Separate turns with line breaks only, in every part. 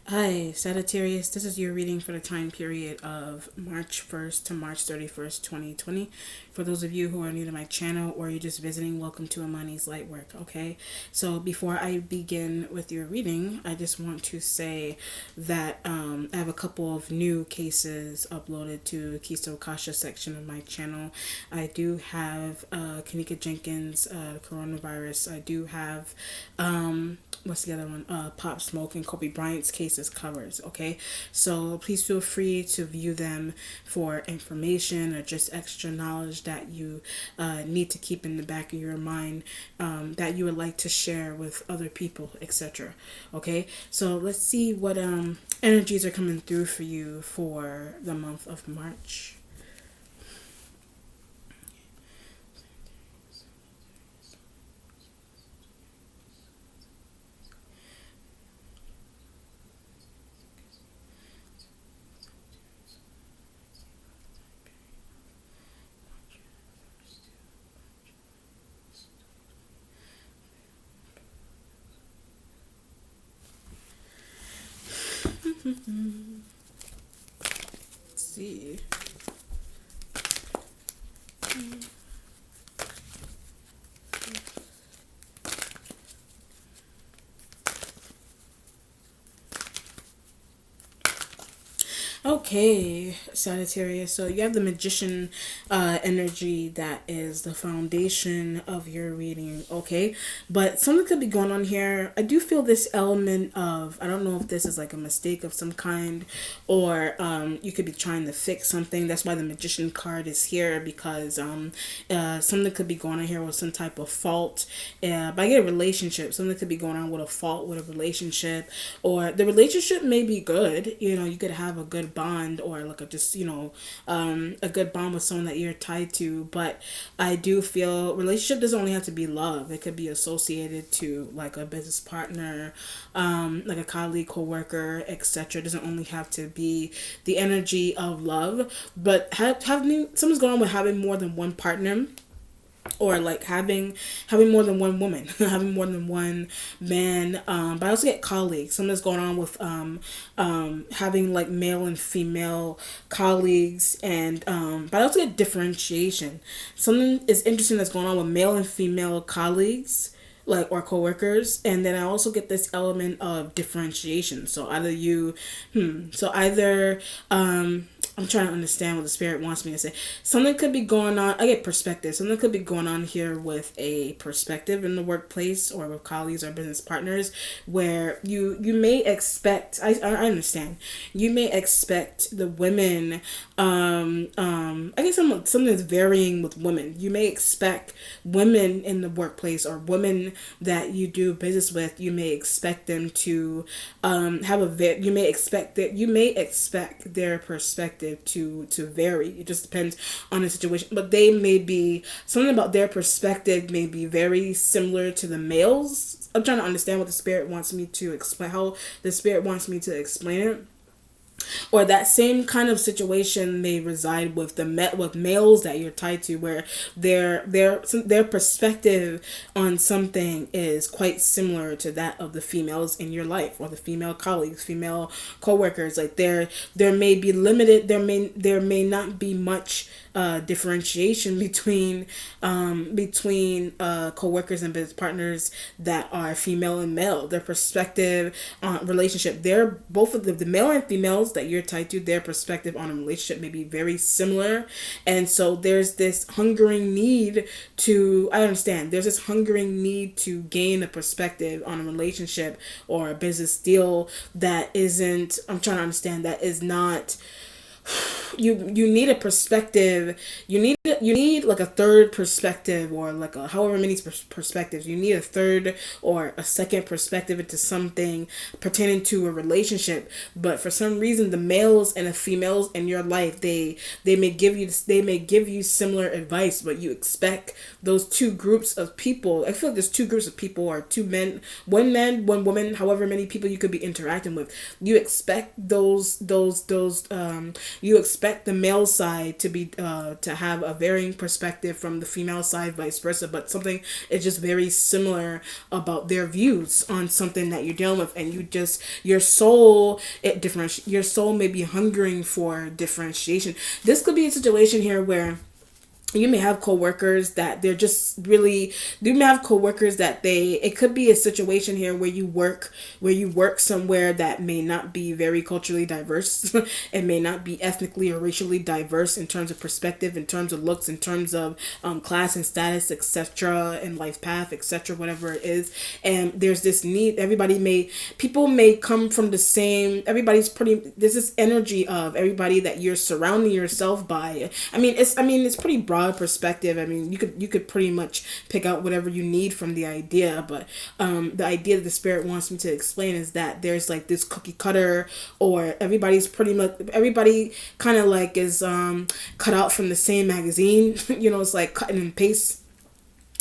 Hi, Sagittarius. This is your reading for the time period of March 1st to March 31st, 2020. For those of you who are new to my channel or you're just visiting, welcome to Amani's Lightwork, okay? So before I begin with your reading, I just want to say that I have a couple of new cases uploaded to Kiso Kasha section of my channel. I do have Kanika Jenkins, coronavirus. I do have what's the other one? Pop Smoke and Kobe Bryant's cases covers. Okay, so please feel free to view them for information or just extra knowledge that you need to keep in the back of your mind, that you would like to share with other people, etc. Okay, so let's see what energies are coming through for you for the month of March. Let's see. Okay, Sagittarius. So you have the magician energy that is the foundation of your reading. Okay, but something could be going on here. I do feel this element of, I don't know if this is like a mistake of some kind, or you could be trying to fix something. That's why the magician card is here, because something could be going on here with some type of fault. But I get a relationship. Something could be going on with a fault with a relationship, or the relationship may be good. You know, you could have a good bond, or like a just a good bond with someone that you're tied to. But I do feel relationship doesn't only have to be love. It could be associated to like a business partner, like a colleague, coworker, etc. It doesn't only have to be the energy of love, but having something's going on with having more than one partner, or like having more than one woman, having more than one man. But I also get colleagues. Something that's going on with having like male and female colleagues, and but I also get differentiation. Something is interesting that's going on with male and female colleagues, like, or coworkers, and then I also get this element of differentiation. So either you, so either I'm trying to understand what the spirit wants me to say. Something could be going on. I get perspective. Something could be going on here with a perspective in the workplace or with colleagues or business partners, where you may expect. I understand. You may expect the women. I guess something is varying with women. You may expect women in the workplace, or women that you do business with. You may expect them to have you may expect that you may expect their perspective to vary. It just depends on the situation, but they may be, something about their perspective may be very similar to the males. I'm trying to understand what the spirit wants me to explain, how the spirit wants me to explain it. Or that same kind of situation may reside with with males that you're tied to, where their perspective on something is quite similar to that of the females in your life, or the female colleagues, female coworkers. Like there may be limited, there may not be much differentiation between coworkers and business partners that are female and male. Their perspective on relationship, they're both of the male and females that you're tied to, their perspective on a relationship may be very similar. And so there's this hungering need to, I understand, there's this hungering need to gain a perspective on a relationship or a business deal that isn't, I'm trying to understand, that is not, you need a perspective. You need like a third perspective, or like a however many perspectives. You need a third or a second perspective into something pertaining to a relationship. But for some reason, the males and the females in your life, they may give you similar advice, but you expect those two groups of people. I feel like there's two groups of people, or two men, one woman, however many people you could be interacting with. You expect those you expect expect the male side to be to have a varying perspective from the female side, vice versa, but something is just very similar about their views on something that you're dealing with, and you just your soul may be hungering for differentiation. This could be a situation here where you may have coworkers that they're just really you may have coworkers that it could be a situation here where you work somewhere that may not be very culturally diverse. It may not be ethnically or racially diverse in terms of perspective, in terms of looks, in terms of class and status, etc., and life path, etc., whatever it is. And there's this need, people may come from the same, there's this energy of everybody that you're surrounding yourself by. It's pretty broad perspective. I mean, you could pretty much pick out whatever you need from the idea, but the idea that the spirit wants me to explain is that there's like this cookie cutter, or everybody kind of like is cut out from the same magazine. It's like cutting and paste.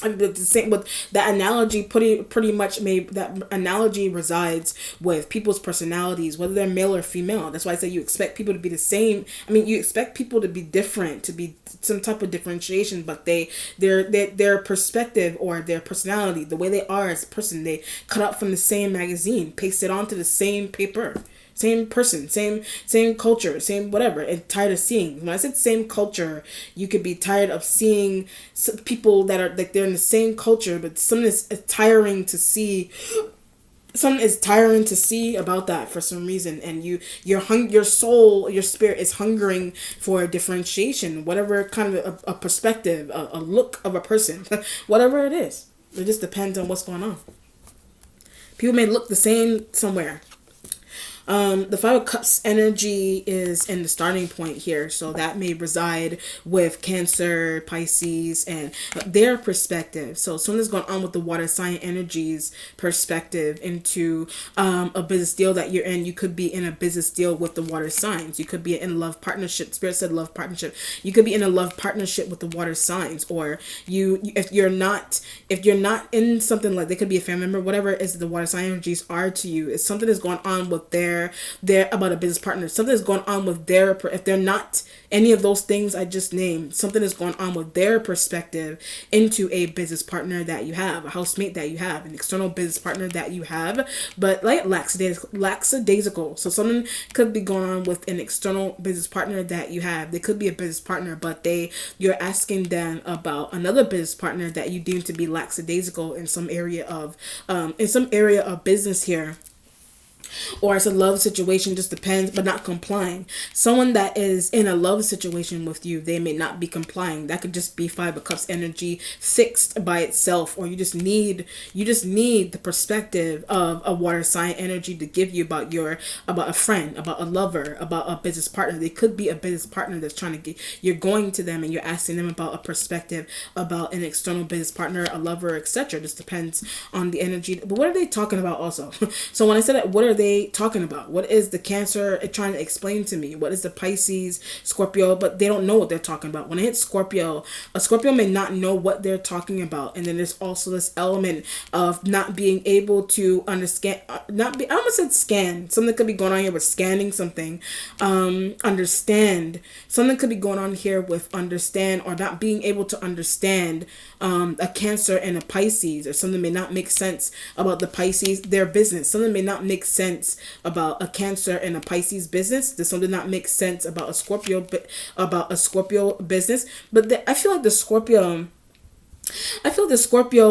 The same with that analogy. Pretty much, that analogy resides with people's personalities, whether they're male or female. That's why I say you expect people to be the same. You expect people to be different, to be some type of differentiation, but their perspective or their personality, the way they are as a person, they cut out from the same magazine, paste it onto the same paper. Same person, same culture, same whatever, and tired of seeing. When I said same culture, you could be tired of seeing people that are like they're in the same culture, but something is tiring to see. Something is tiring to see about that for some reason, and your soul, your spirit is hungering for differentiation, whatever kind of a perspective, a look of a person, whatever it is. It just depends on what's going on. People may look the same somewhere. The Five of Cups energy is in the starting point here, so that may reside with Cancer, Pisces, and their perspective. So something's going on with the water sign energies perspective into a business deal that you're in. You could be in a business deal with the water signs. You could be in a love partnership. Spirit said love partnership. You could be in a love partnership with the water signs, or if you're not in something like, they could be a family member, whatever it is that the water sign energies are to you. It's something that's going on with their about a business partner. Something is going on with if they're not any of those things I just named, something is going on with their perspective into a business partner that you have, a housemate that you have, an external business partner that you have, but like lackadaisical. So something could be going on with an external business partner that you have. They could be a business partner, but you're asking them about another business partner that you deem to be lackadaisical in some area of business here. Or it's a love situation, just depends, but not complying. Someone that is in a love situation with you, they may not be complying. That could just be Five of Cups energy fixed by itself, or you just need the perspective of a water sign energy to give you about a friend, about a lover, about a business partner. They could be a business partner that's trying to get, you're going to them and you're asking them about a perspective about an external business partner, a lover, etc. Just depends on the energy. But what are they talking about also? So when I said that, what are they talking about? What is the Cancer trying to explain to me? What is the Pisces, Scorpio? But they don't know what they're talking about. When I hit Scorpio, a Scorpio may not know what they're talking about. And then there's also this element of not being able to understand, I almost said scan. Something could be going on here with scanning something. Understand. Something could be going on here with understand, or not being able to understand a Cancer and a Pisces, or something may not make sense about the Pisces, their business. Something may not make sense about a Cancer and a Pisces business. There's something that makes sense about a Scorpio business. But I feel like the Scorpio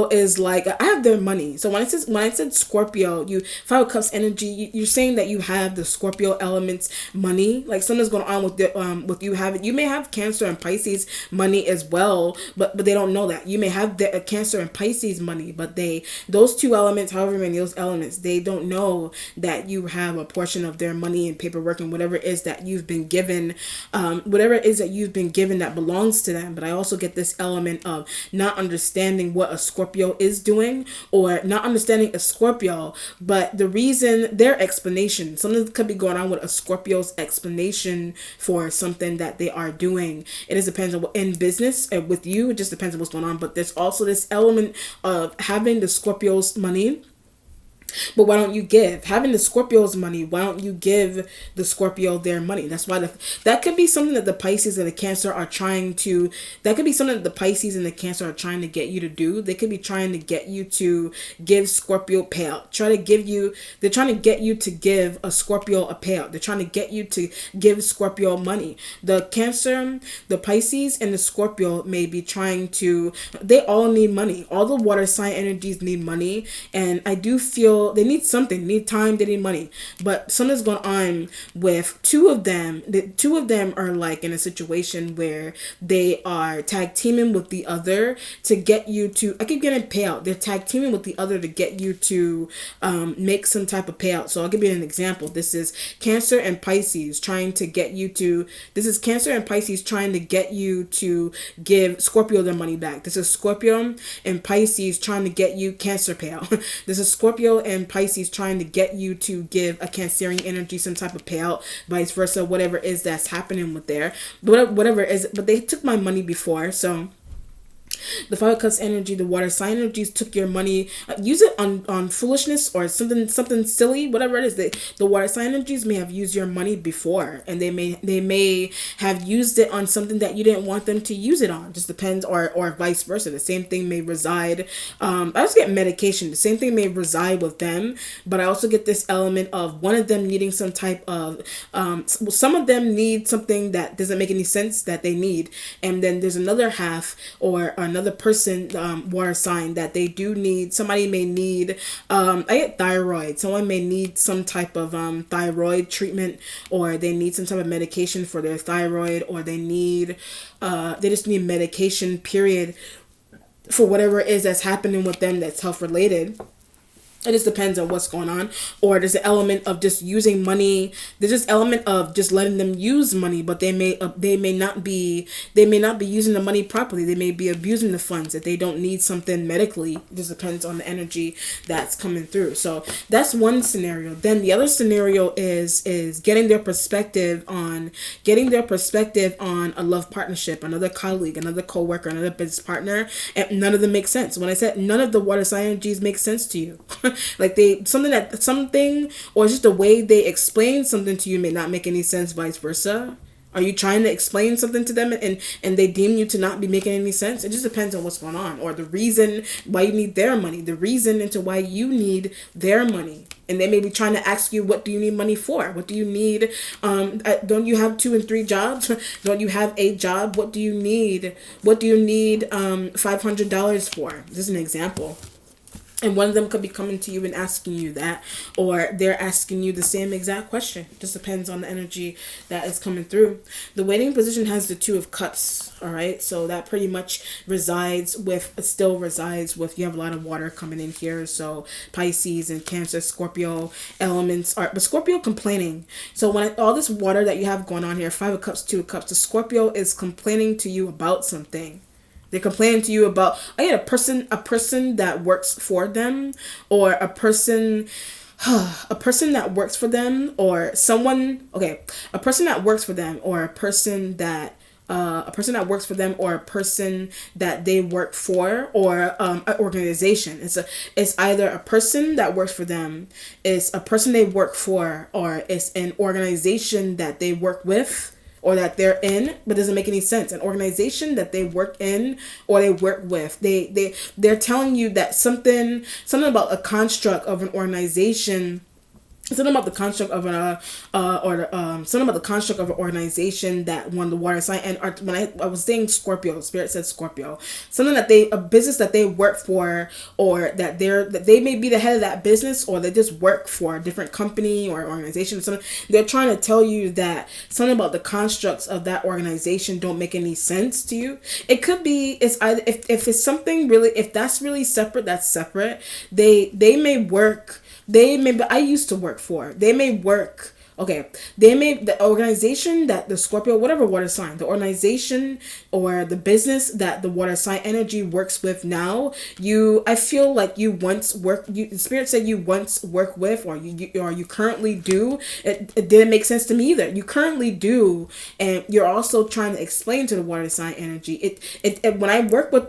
is like, I have their money. So when I said Scorpio, Five of Cups energy, you're saying that you have the Scorpio elements money. Like something's going on with you have it. You may have Cancer and Pisces money as well, but they don't know that. You may have the Cancer and Pisces money, but those two elements, however many those elements, they don't know that you have a portion of their money and paperwork and whatever it is that you've been given, that belongs to them. But I also get this element of not understanding what a Scorpio is doing, or not understanding a Scorpio, but the reason, their explanation, something could be going on with a Scorpio's explanation for something that they are doing. It just depends on in business with you. It just depends on what's going on. But there's also this element of having the Scorpio's money. But why don't you give? Having the Scorpio's money, why don't you give the Scorpio their money? That's why that could be something that the Pisces and the Cancer are trying to, that could be something that the Pisces and the Cancer are trying to get you to do. They could be trying to get you to give Scorpio payout. They're trying to get you to give a Scorpio a payout. They're trying to get you to give Scorpio money. The Cancer, the Pisces, and the Scorpio may be trying to, they all need money. All the water sign energies need money. And I do feel they need something, they need time, they need money. But something's going on with two of them. The two of them are like in a situation where they are tag teaming with the other to get you to, I keep getting payout. They're tag teaming with the other to get you to make some type of payout. So I'll give you an example. This is Cancer and Pisces trying to get you to, this is Cancer and Pisces trying to get you to give Scorpio their money back. This is Scorpio and Pisces trying to get you Cancer payout. This is Scorpio and Pisces trying to get you to give a Cancerian energy some type of payout, vice versa, whatever it is that's happening with there. Whatever it is, but they took my money before, so the Five of Cups energy, the water sign energies took your money. Use it on foolishness or something silly, whatever it is. The water sign energies may have used your money before, and they may have used it on something that you didn't want them to use it on. Just depends, or vice versa. The same thing may reside. I also get medication. The same thing may reside with them, but I also get this element of one of them needing some type of. Some of them need something that doesn't make any sense that they need, and then there's another half or another person, water sign, that they do need, somebody may need, I get thyroid. Someone may need some type of thyroid treatment, or they need some type of medication for their thyroid, or they just need medication, period, for whatever it is that's happening with them that's health related. It just depends on what's going on. Or there's an element of just using money. There's this element of just letting them use money, but they may not be using the money properly. They may be abusing the funds, that they don't need something medically. It just depends on the energy that's coming through. So that's one scenario. Then the other scenario is getting their perspective on a love partnership, another colleague, another coworker, another business partner, and none of them make sense. When I said none of the water sign energies make sense to you. Like something or just the way they explain something to you may not make any sense, vice versa. Are you trying to explain something to them and they deem you to not be making any sense? It just depends on what's going on, or the reason why you need their money, the reason into why you need their money. And they may be trying to ask you, what do you need money for? What do you need? Don't you have 2 and 3 jobs? Don't you have a job? What do you need? What do you need $500 for? This is an example. And one of them could be coming to you and asking you that, or they're asking you the same exact question. Just depends on the energy that is coming through. The waiting position has the 2 of Cups. All right. So that pretty much still resides with, you have a lot of water coming in here. So Pisces and Cancer, Scorpio elements but Scorpio complaining. So when all this water that you have going on here, 5 of Cups, 2 of Cups, the Scorpio is complaining to you about something. They're complaining to you about, I get a person that works for them, or a person that works for them, or someone, okay, a person that works for them, or a person that works for them, or a person that they work for, or an organization. It's either a person that works for them, it's a person they work for, or it's an organization that they work with, or that they're in, but doesn't make any sense. An organization that they work in or they work with, they're telling you that something about a construct of an organization, something about the construct of an organization that won the water sign. And when I was saying Scorpio, Spirit said Scorpio, something that a business that they work for, or that they may be the head of that business, or they just work for a different company or organization or something. They're trying to tell you that something about the constructs of that organization don't make any sense to you. It could be, it's either, if it's something really, if that's really separate, that's separate. They may work. I used to work for. They may work Okay, they may, the organization that the Scorpio, whatever water sign, the organization or the business that the water sign energy works with now, I feel like you once work, the spirit said you once work with, or you currently do. It didn't make sense to me either. You currently do, and you're also trying to explain to the water sign energy. When I worked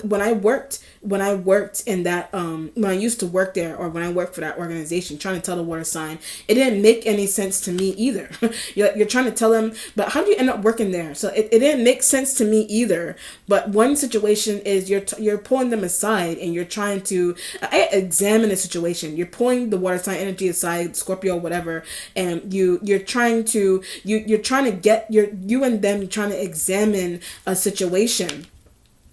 in that, when I used to work there, or when I worked for that organization, trying to tell the water sign, it didn't make any sense to me either. You're trying to tell them, but how do you end up working there? So it didn't make sense to me either. But one situation is you're pulling them aside, and you're trying to examine the situation. You're pulling the water sign energy aside, Scorpio, whatever, and you're trying to get you and them trying to examine a situation.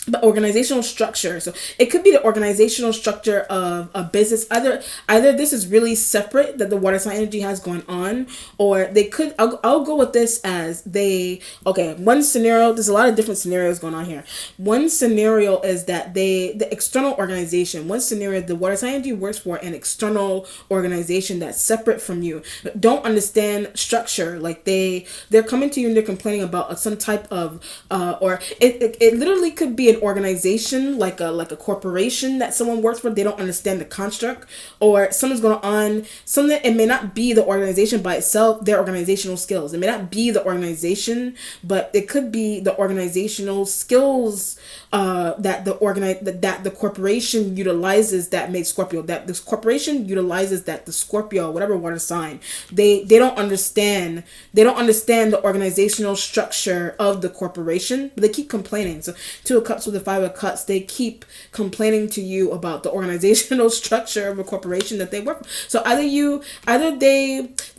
But organizational structure, so it could be the organizational structure of a business. Either this is really separate that the water sign energy has going on, or they could, I'll go with this as one scenario. There's a lot of different scenarios going on here. One scenario is that the external organization, one scenario, the water sign energy works for an external organization that's separate from you, don't understand structure. Like they're coming to you and they're complaining about some type of or it literally could be an organization, like a corporation that someone works for. They don't understand the construct, or something's going on. It may not be the organization by itself, their organizational skills. It may not be the organization, but it could be the organizational skills that the corporation utilizes that makes Scorpio. That this corporation utilizes that the Scorpio, whatever water sign, they don't understand. They don't understand the organizational structure of the corporation, but they keep complaining. So Two of Cups with the Five of Cups, they keep complaining to you about the organizational structure of a corporation that they work for. So that's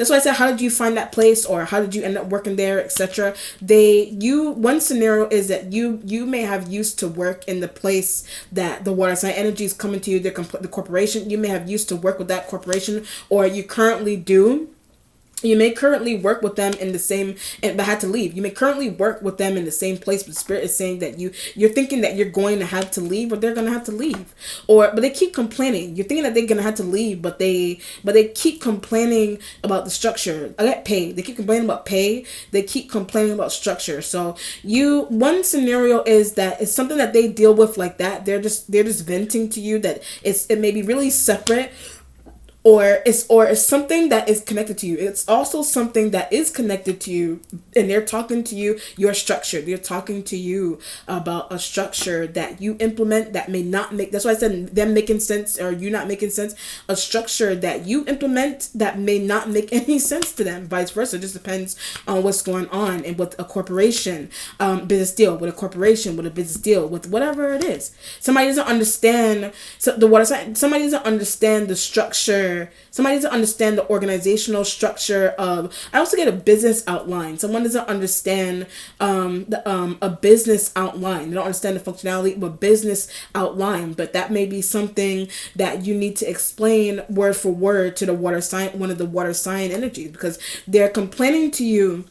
why I said, how did you find that place, or how did you end up working there, etc. One scenario is that you may have used to work in the place that the water sign energy is coming to you, the corporation. You may have used to work with that corporation, or you currently do. You may currently work with them in the same, but had to leave. You may currently work with them in the same place, but Spirit is saying that you're thinking that you're going to have to leave, or they're going to have to leave, but they keep complaining. You're thinking that they're going to have to leave, but they keep complaining about the structure. I got pay. They keep complaining about pay. They keep complaining about structure. So one scenario is that it's something that they deal with like that. They're just venting to you that it may be really separate. Or it's something that is connected to you. It's also something that is connected to you, and they're talking to you your structure. They're talking to you about a structure that you implement that may not make. That's why I said them making sense or you not making sense. A structure that you implement that may not make any sense to them. Vice versa. It just depends on what's going on. And with a corporation, business deal, with a corporation, with a business deal, with whatever it is, somebody doesn't understand. Somebody doesn't understand the structure. Somebody doesn't understand the organizational structure of. I also get a business outline. Someone doesn't understand a business outline. They don't understand the functionality of a business outline. But that may be something that you need to explain word for word to the water sign, one of the water sign energies, because they're complaining to you.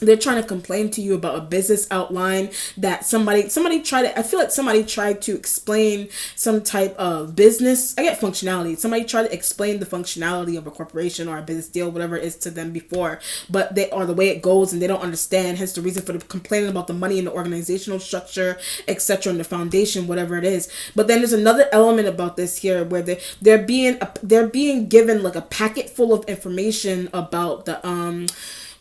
They're trying to complain to you about a business outline that somebody tried to. I feel like somebody tried to explain some type of business. I get functionality. Somebody tried to explain the functionality of a corporation or a business deal, whatever it is to them before, but they are the way it goes and they don't understand. Hence the reason for the complaining about the money and the organizational structure, etc., and the foundation, whatever it is. But then there's another element about this here where they're being given like a packet full of information about the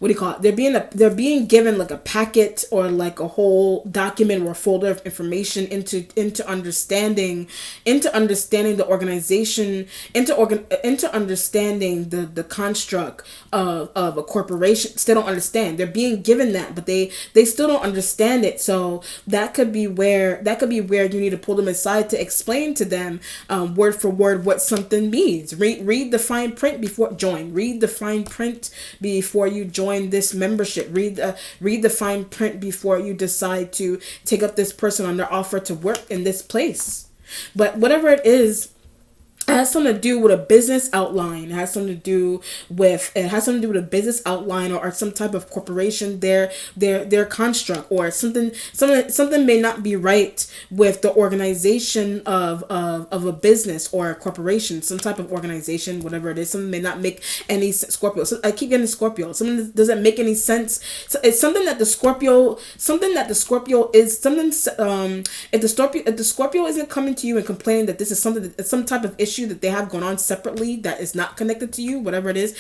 what do you call it? They're being given like a packet or like a whole document or a folder of information into understanding the organization, into understanding the construct of a corporation. They don't understand. They're being given that, but they still don't understand it. So that could be where you need to pull them aside to explain to them word for word what something means. Read the fine print before join. Read the fine print before you join this membership. Read the fine print before you decide to take up this person on their offer to work in this place. But whatever it is, It has something to do with a business outline. It has something to do with a business outline, or some type of corporation, their construct, or something may not be right with the organization of a business or a corporation, some type of organization, whatever it is. Something may not make any sense. Scorpio. So I keep getting Scorpio. Something that doesn't make any sense. So it's something that the Scorpio is something. If the Scorpio isn't coming to you and complaining that this is some type of issue that they have going on separately that is not connected to you, whatever it is,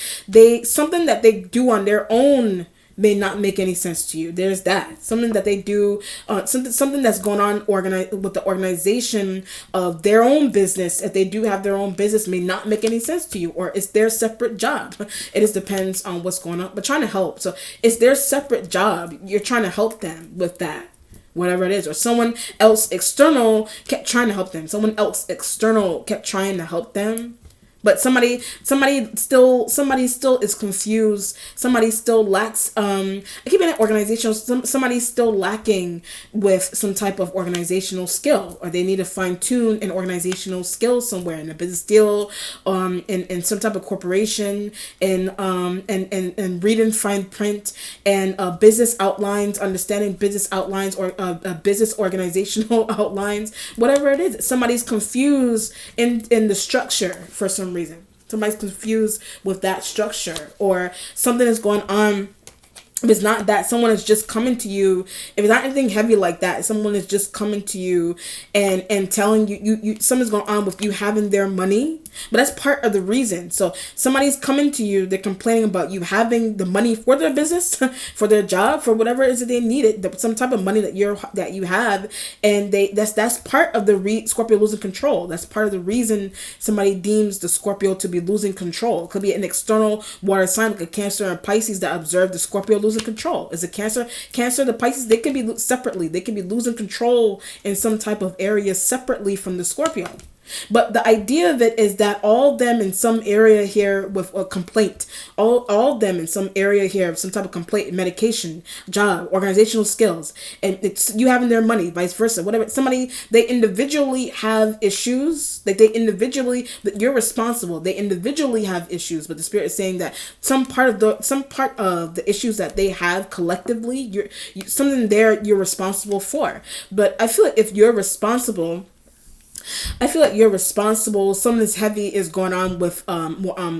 something that they do on their own may not make any sense to you. There's that. Something that they do, something that's going on with the organization of their own business, if they do have their own business, may not make any sense to you, or it's their separate job. It just depends on what's going on, but trying to help. So it's their separate job. You're trying to help them with that, whatever it is. Or someone else external kept trying to help them. Someone else external kept trying to help them. But somebody still is confused. Somebody still lacks, I keep in an organizational, somebody's still lacking with some type of organizational skill, or they need to fine tune an organizational skill somewhere in a business deal, in some type of corporation, and reading fine print, and business outlines, understanding business outlines, or business organizational outlines, whatever it is. Somebody's confused in the structure for some reason. Somebody's confused with that structure, or something is going on. If it's not that, someone is just coming to you. If it's not anything heavy like that, someone is just coming to you and telling you something's going on with you having their money. But that's part of the reason. So somebody's coming to you, they're complaining about you having the money for their business, for their job, for whatever it is that they need it, some type of money that you have, and that's part of the Scorpio losing control. That's part of the reason somebody deems the Scorpio to be losing control. It could be an external water sign like a Cancer and Pisces that observe the Scorpio losing control. Is a Cancer, the Pisces, they can be separately. They can be losing control in some type of area separately from the Scorpio. But the idea of it is that all of them in some area here with a complaint, all of them in some area here of some type of complaint, medication, job, organizational skills, and it's you having their money, vice versa, whatever. Somebody, they individually have issues, that that you're responsible. They individually have issues, but the Spirit is saying that some part of the issues that they have collectively, something there you're responsible for. But I feel like if you're responsible, something heavy is going on with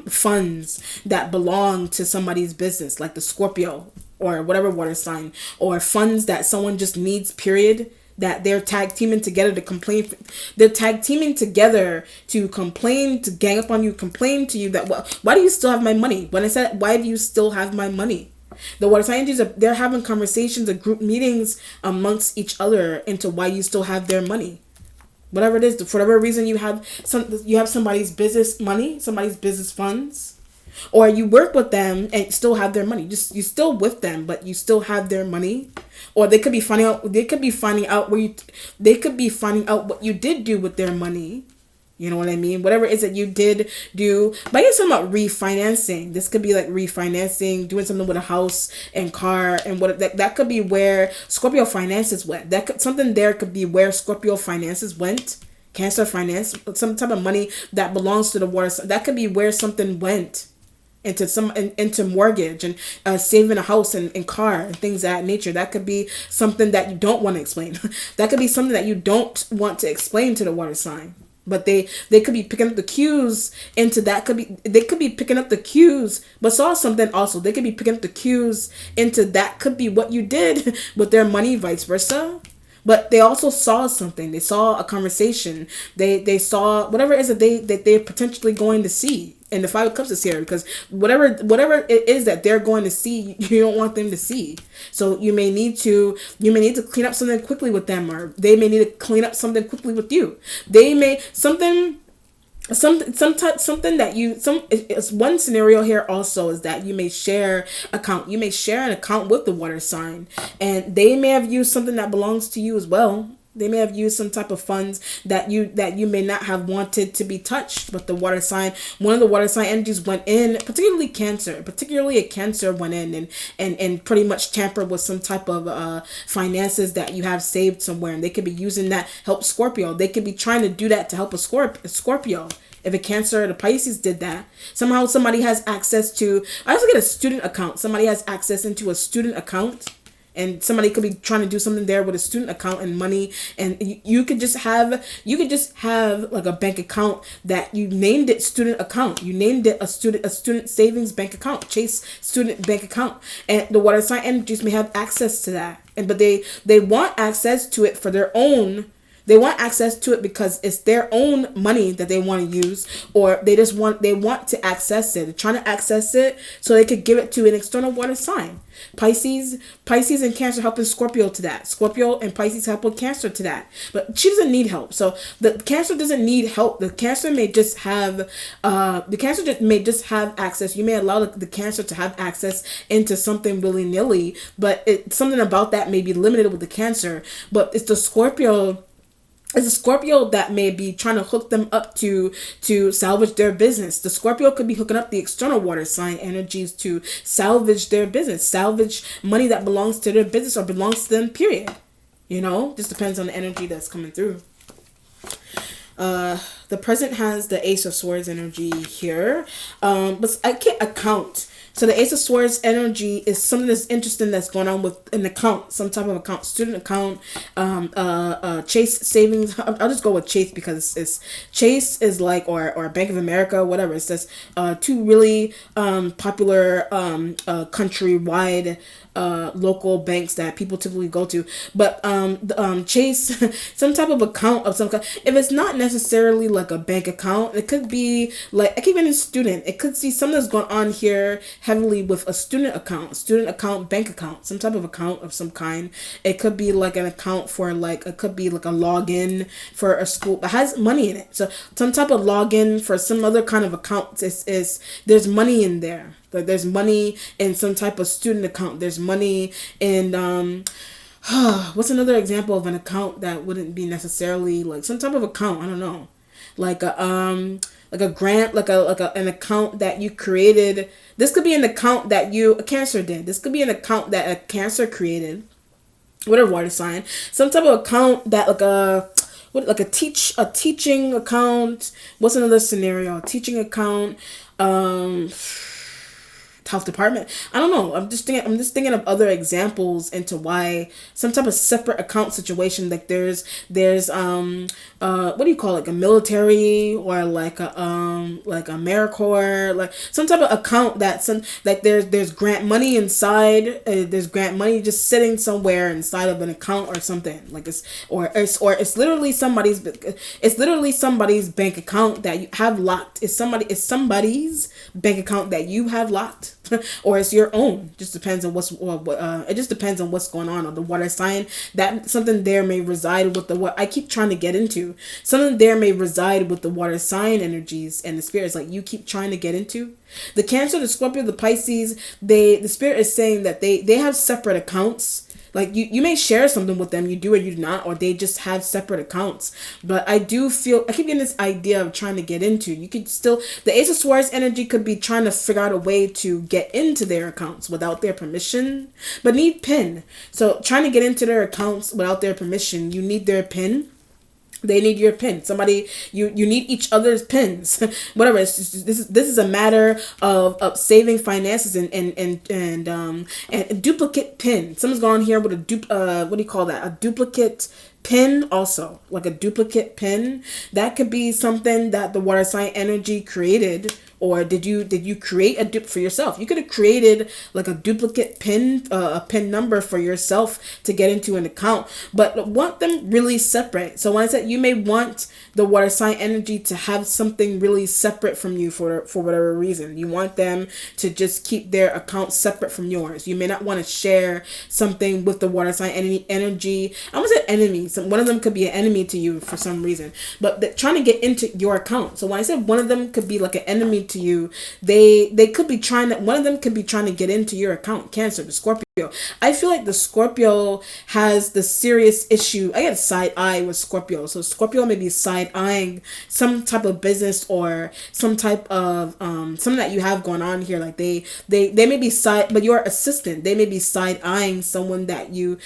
funds that belong to somebody's business, like the Scorpio or whatever water sign, or funds that someone just needs, period, that they're tag teaming together to complain. They're tag teaming together to complain, to gang up on you, complain to you that, why do you still have my money? When I said, why do you still have my money? The water signs, they're having conversations or group meetings amongst each other into why you still have their money. Whatever it is, for whatever reason you have somebody's business money, somebody's business funds, or you work with them and still have their money. You still with them, but you still have their money. Or they could be finding out what you did do with their money. You know what I mean? Whatever it is that you did do. But I guess something about refinancing. This could be like refinancing, doing something with a house and car, and that could be where Scorpio finances went. Something there could be where Scorpio finances went. Cancer finance, some type of money that belongs to the water. That could be where something went into mortgage and saving a house and car and things of that nature. That could be something that you don't want to explain. That could be something that you don't want to explain to the water sign. But they could be picking up the cues into that. They could be picking up the cues, but saw something also. They could be picking up the cues into that. Could be what you did with their money, vice versa. But they also saw something. They saw a conversation. They saw whatever it is that they're potentially going to see. And the Five of Cups is here because whatever it is that they're going to see, you don't want them to see. So you may need to clean up something quickly with them, or they may need to clean up something quickly with you. They may one scenario here also is that you may share an account with the water sign, and they may have used something that belongs to you as well. They may have used some type of funds that you may not have wanted to be touched, but one of the water sign energies went in, particularly a Cancer went in and pretty much tampered with some type of finances that you have saved somewhere, and they could be using that to help Scorpio. They could be trying to do that to help a Scorpio. If a Cancer, the Pisces did that. Somehow somebody has access to, I also get a student account. Somebody has access into a student account, and somebody could be trying to do something there with a student account and money, and you could just have like a bank account that you named it student account. You named it a student savings bank account, Chase student bank account, and the water sign energies may have access to that, but they want access to it for their own. They want access to it because it's their own money that they want to use, or they want to access it. They're trying to access it so they could give it to an external water sign. Pisces and Cancer helping Scorpio to that. Scorpio and Pisces helping Cancer to that. But she doesn't need help. So the Cancer doesn't need help. The Cancer may just have access. You may allow the Cancer to have access into something willy-nilly, but something about that may be limited with the Cancer. But it's the Scorpio. It's a Scorpio that may be trying to hook them up to salvage their business. The Scorpio could be hooking up the external water sign energies to salvage their business, salvage money that belongs to their business or belongs to them, period. Just depends on the energy that's coming through. The present has the Ace of Swords energy here. But I can't account. So the Ace of Swords energy is something that's interesting that's going on with an account, some type of account, student account, Chase savings. I'll just go with Chase because it's Chase is like, or Bank of America, whatever. It says two really popular countrywide local banks that people typically go to. But Chase, some type of account of some kind. If it's not necessarily like a bank account, it could be like, I keep getting student. It could see something that's going on here heavily with a student account, bank account, some type of account of some kind. It could be like an account for it could be like a login for a school that has money in it. So some type of login for some other kind of account is there's money in there. Like there's money in some type of student account. There's money in what's another example of an account that wouldn't be necessarily like some type of account? I don't know, like a grant, an account that you created. This could be an account that a Cancer did. This could be an account that a Cancer created. Whatever water sign, some type of account that a teaching account. What's another scenario? A teaching account. Health department. I don't know. I'm just thinking of other examples into why some type of separate account situation. Like there's what do you call it? Like a military or like a AmeriCorps, like some type of account that there's grant money inside. There's grant money just sitting somewhere inside of an account or something. Like it's literally somebody's bank account that you have locked. It's somebody's bank account that you have locked. Or it's your own. Just depends on it just depends on what's going on. Or the water sign, that something there may reside with what I keep trying to get into. Something there may reside with the water sign energies and the spirits like you keep trying to get into. The Cancer, the Scorpio, the Pisces, the spirit is saying that they have separate accounts. Like you may share something with them, you do or you do not, or they just have separate accounts. But I keep getting this idea of trying to get into. You could still, the Ace of Swords energy could be trying to figure out a way to get into their accounts without their permission, but need PIN. So trying to get into their accounts without their permission, you need their PIN. They need your pin. Somebody, you need each other's pins. Whatever. This is a matter of saving finances and duplicate pin. Someone's gone here with what do you call that? A duplicate pin also, like a duplicate pin. That could be something that the water sign energy created. Or did you create a dupe for yourself? You could have created like a duplicate pin, a pin number for yourself to get into an account, but want them really separate. So when I said you may want the water sign energy to have something really separate from you for whatever reason, you want them to just keep their account separate from yours. You may not want to share something with the water sign energy. I almost said enemy. So one of them could be an enemy to you for some reason, but trying to get into your account. So when I said one of them could be like an enemy to you, one of them could be trying to get into your account. Cancer, the Scorpio. I feel like the Scorpio has the serious issue. I get side eye with Scorpio. So Scorpio may be side eyeing some type of business or some type of something that you have going on here. Like they may be side, but your assistant, they may be side eyeing someone that you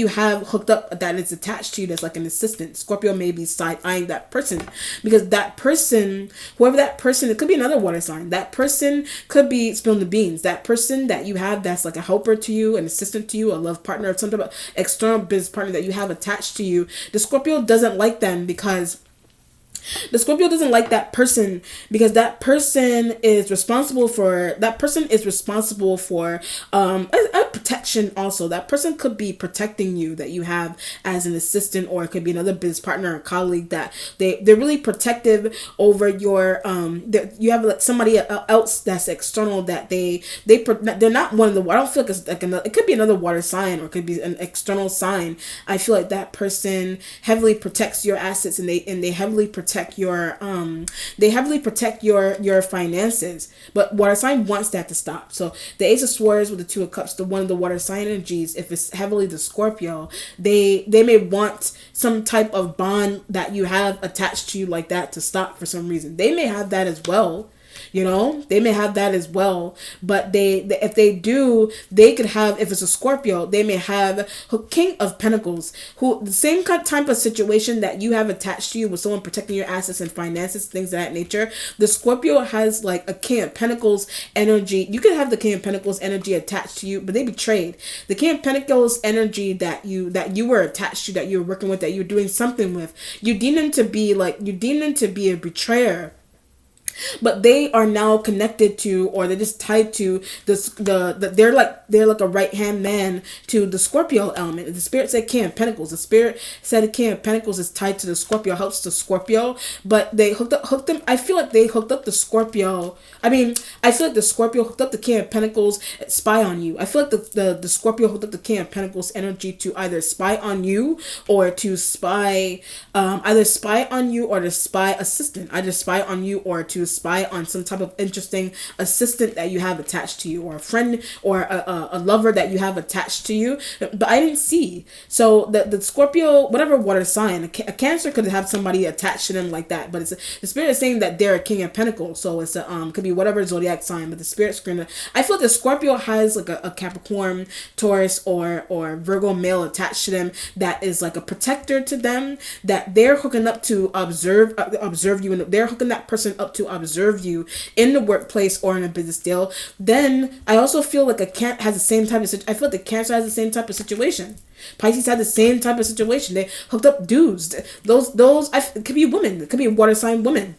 have hooked up that is attached to you that's like an assistant. Scorpio may be side eyeing that person because that person, whoever that person, it could be another water sign. That person could be spilling the beans. That person that you have that's like a helper to you, an assistant to you, a love partner, some type of external business partner that you have attached to you. The Scorpio doesn't like them because the Scorpio doesn't like that person because that person is responsible for a protection. Also, that person could be protecting you that you have as an assistant, or it could be another business partner or colleague that they're really protective over your that you have like somebody else that's external that they're not one of the, I don't feel like it's like another, it could be another water sign or it could be an external sign. I feel like that person heavily protects your assets and they heavily protect your your finances, but water sign wants that to stop. So the Ace of Swords with the Two of Cups, the one of the water sign energies, if it's heavily the Scorpio, they may want some type of bond that you have attached to you like that to stop for some reason. They may have that as well. They may have that as well, but if they do, they could have, if it's a Scorpio, they may have a King of Pentacles, who the same type of situation that you have attached to you with someone protecting your assets and finances, things of that nature. The Scorpio has like a King of Pentacles energy. You could have the King of Pentacles energy attached to you, but they betrayed. The King of Pentacles energy that you were attached to, that you were working with, that you were doing something with, you deem them to be a betrayer. But they are now connected to, or they're just tied to they're like a right hand man to the Scorpio element. The Spirit said King of Pentacles. The Spirit said King of Pentacles is tied to the Scorpio, helps the Scorpio. But they hooked them. I feel like they hooked up the Scorpio. I feel like the Scorpio hooked up the King of Pentacles, spy on you. I feel like the Scorpio hooked up the King of Pentacles energy to either spy on you or to spy, either spy on you or to spy assistant. Either spy on you or to spy on some type of interesting assistant that you have attached to you, or a friend, or a lover that you have attached to you. But I didn't see. So the Scorpio, whatever water sign, a Cancer could have somebody attached to them like that. But the Spirit is saying that they're a King of Pentacles. So it's could be whatever zodiac sign. But the Spirit screen, I feel like the Scorpio has like a Capricorn, Taurus, or Virgo male attached to them that is like a protector to them, that they're hooking up to observe you, and they're hooking that person up to observe you in the workplace or in a business deal. Then I also feel like has the same type of I feel like the Cancer has the same type of situation. Pisces had the same type of situation. They hooked up dudes. It could be women. It could be a water sign woman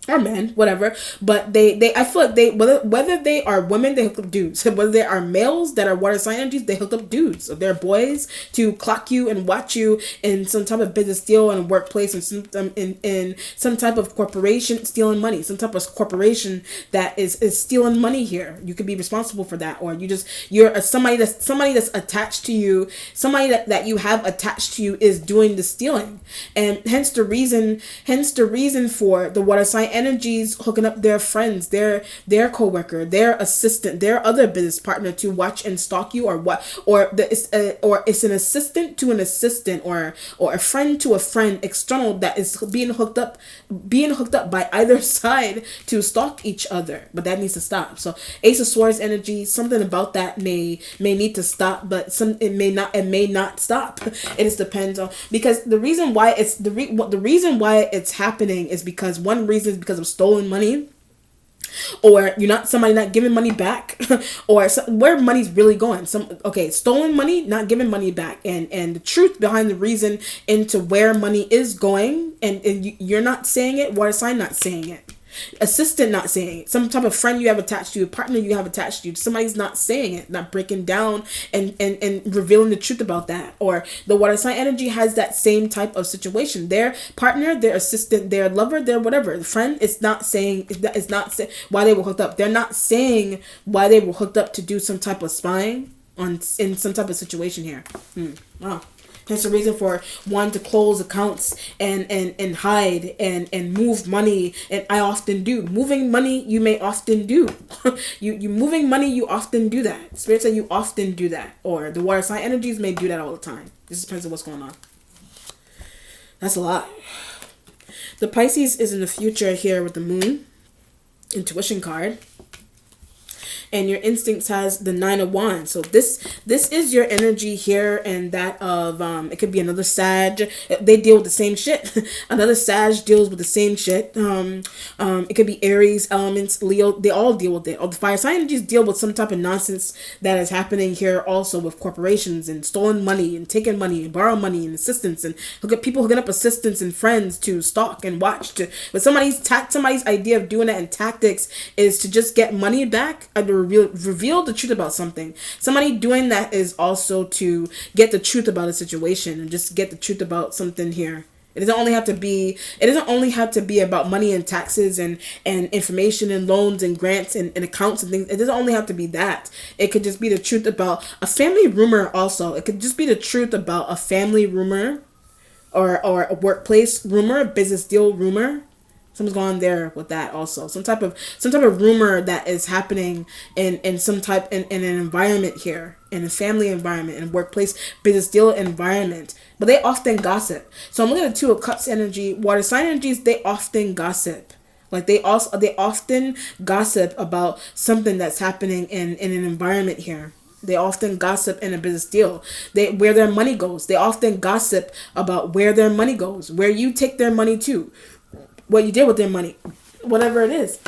or men, whatever, but I feel like whether they are women, they hook up dudes. Whether they are males that are water sign energies, they hook up dudes. So they're boys to clock you and watch you in some type of business deal and workplace, and in some type of corporation stealing money, some type of corporation that is stealing money here. You could be responsible for that, or you're somebody that's attached to you, somebody that you have attached to you is doing the stealing, and hence the reason for the water sign energies hooking up their friends, their co-worker, their assistant, their other business partner to watch and stalk you, or it's an assistant to an assistant, or a friend to a friend external that is being hooked up by either side to stalk each other. But that needs to stop. So Ace of Swords energy, something about that may need to stop, but it may not stop. It just depends on, because the reason why it's happening is because one reason is because of stolen money, or somebody not giving money back, or where money's really going. Stolen money, not giving money back, and the truth behind the reason into where money is going, and you're not saying it, water sign not saying it, assistant not saying it, some type of friend you have attached to you, a partner you have attached to you, somebody's not saying it, not breaking down and revealing the truth about that. Or the water sign energy has that same type of situation. Their partner, their assistant, their lover, their whatever, the friend is not saying why they were hooked up. They're not saying why they were hooked up to do some type of spying in some type of situation here. Wow. Hence the reason for wanting to close accounts and hide and move money. And I often do. Moving money, you may often do. you moving money, you often do that. Spirit said you often do that. Or the water sign energies may do that all the time. This depends on what's going on. That's a lot. The Pisces is in the future here with the moon. Intuition card. And your instincts has the 9 of Wands. So this is your energy here, and that of it could be another Sag. They deal with the same shit. Another Sag deals with the same shit. It could be Aries, elements, Leo. They all deal with it. All the fire sign energies deal with some type of nonsense that is happening here also with corporations and stolen money and taking money and borrow money and assistance and people hooking up assistants and friends to stalk and watch. But somebody's idea of doing that and tactics is to just get money back. Reveal the truth about something. Somebody doing that is also to get the truth about a situation and just get the truth about something here. It doesn't only have to be about money and taxes and information and loans and grants and accounts and things. It doesn't only have to be that. It could just be the truth about a family rumor also. It could just be the truth about a family rumor or a workplace rumor, a business deal rumor. Something's going on there with that also. Some type of rumor that is happening in an environment here, in a family environment, in a workplace, business deal environment. But they often gossip. So I'm looking at the 2 of Cups energy. Water sign energies, they often gossip. Like they often gossip about something that's happening in an environment here. They often gossip in a business deal. Where their money goes. They often gossip about where their money goes, where you take their money to, what you did with their money, whatever it is,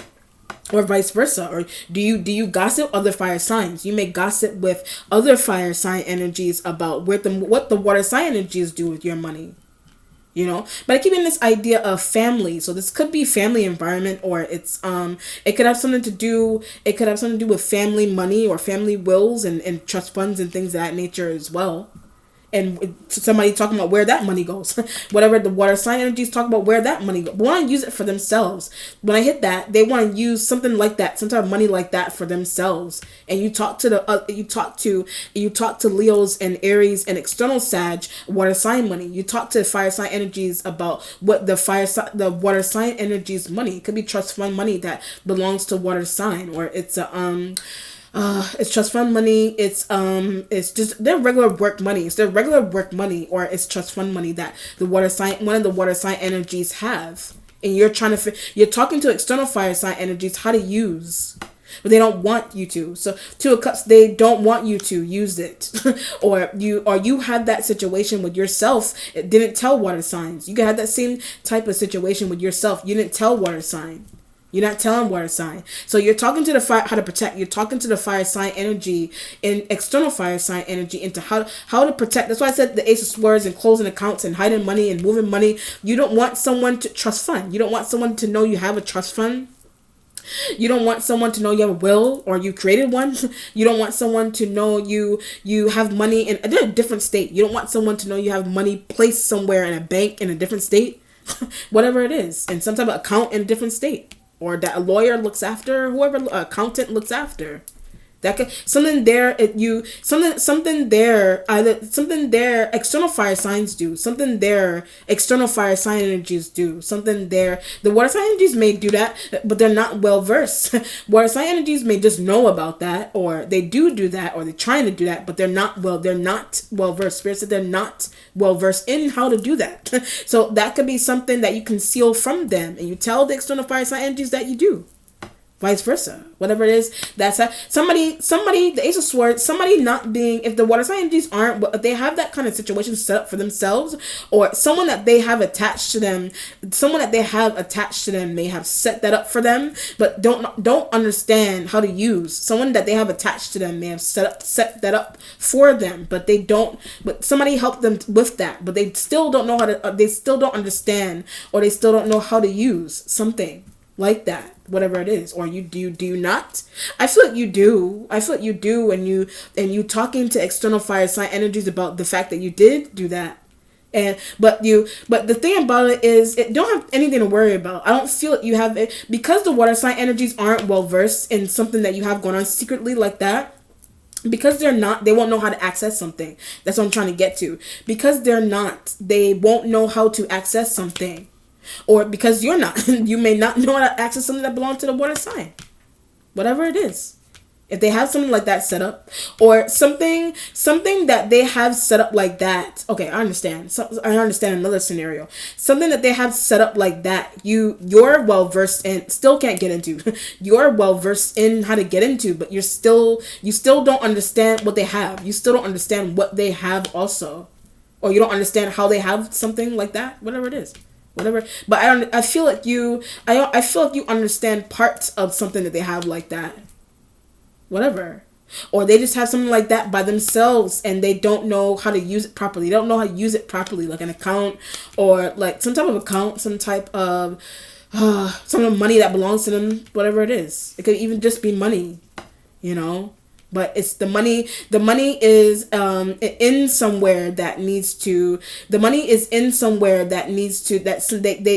or vice versa. Or do you gossip other fire signs? You may gossip with other fire sign energies about what the water sign energies do with your money, But I keep in this idea of family. So this could be family environment, or it could have something to do with family money or family wills and trust funds and things of that nature as well. And somebody talking about where that money goes. Whatever the water sign energies talk about where that money goes. They want to use it for themselves. When I hit that, they want to use something like that, some type of money like that for themselves. And you talk to Leos and Aries and external Sag, water sign money. You talk to fire sign energies about what the water sign energies money. It could be trust fund money that belongs to water sign, or it's it's trust fund money. It's just their regular work money. It's their regular work money, or it's trust fund money that one of the water sign energies have. And you're talking to external fire sign energies how to use, but they don't want you to. So 2 of Cups, they don't want you to use it. or you had that situation with yourself. It didn't tell water signs. You had that same type of situation with yourself. You didn't tell water sign. You're not telling water sign. So you're talking to the fire, how to protect. You're talking to the fire sign energy and external fire sign energy into how to protect. That's why I said the Ace of Swords and closing accounts and hiding money and moving money. You don't want someone to trust fund. You don't want someone to know you have a trust fund. You don't want someone to know you have a will or you created one. You don't want someone to know you have money in a different state. You don't want someone to know you have money placed somewhere in a bank in a different state. Whatever it is. In some type of account in a different state. Or that a lawyer looks after, whoever accountant looks after. That could something there something there external fire signs do. Something there external fire sign energies do. Something there the water sign energies may do that, but they're not well versed. Water sign energies may just know about that, or they do that, or they're trying to do that, but they're not well versed. Spirit said they're not well versed in how to do that. So that could be something that you conceal from them, and you tell the external fire sign energies that you do. Vice versa, whatever it is, that's somebody, the Ace of Swords, somebody not being, if the water sign energies aren't, but if they have that kind of situation set up for themselves, or someone that they have attached to them, may have set that up for them, but don't understand how to use. Someone that they have attached to them may have set that up for them, but somebody helped them with that, but they still don't know how to, they still don't understand, or they still don't know how to use something like that, whatever it is. Or do you not? I feel like you do. And you talking to external fire sign energies about the fact that you did do that. But the thing about it is, it don't have anything to worry about. I don't feel like you have it, because the water sign energies aren't well versed in something that you have going on secretly like that. Because they're not, they won't know how to access something. That's what I'm trying to get to. Because they're not, they won't know how to access something. Or because you're not, you may not know how to access something that belongs to the water sign. Whatever it is. If they have something like that set up, or something that they have set up like that. Okay, I understand. So I understand another scenario. Something that they have set up like that. You're well versed in, still can't get into. You're well versed in how to get into, but you still don't understand what they have. You still don't understand what they have also, or you don't understand how they have something like that. Whatever it is. Whatever, but I feel like I feel like you understand parts of something that they have like that. Whatever. Or they just have something like that by themselves and they don't know how to use it properly. They don't know how to use it properly, like an account or like some type of account, some type of some of the money that belongs to them, whatever it is. It could even just be money, you know? But it's the money is in somewhere that needs to,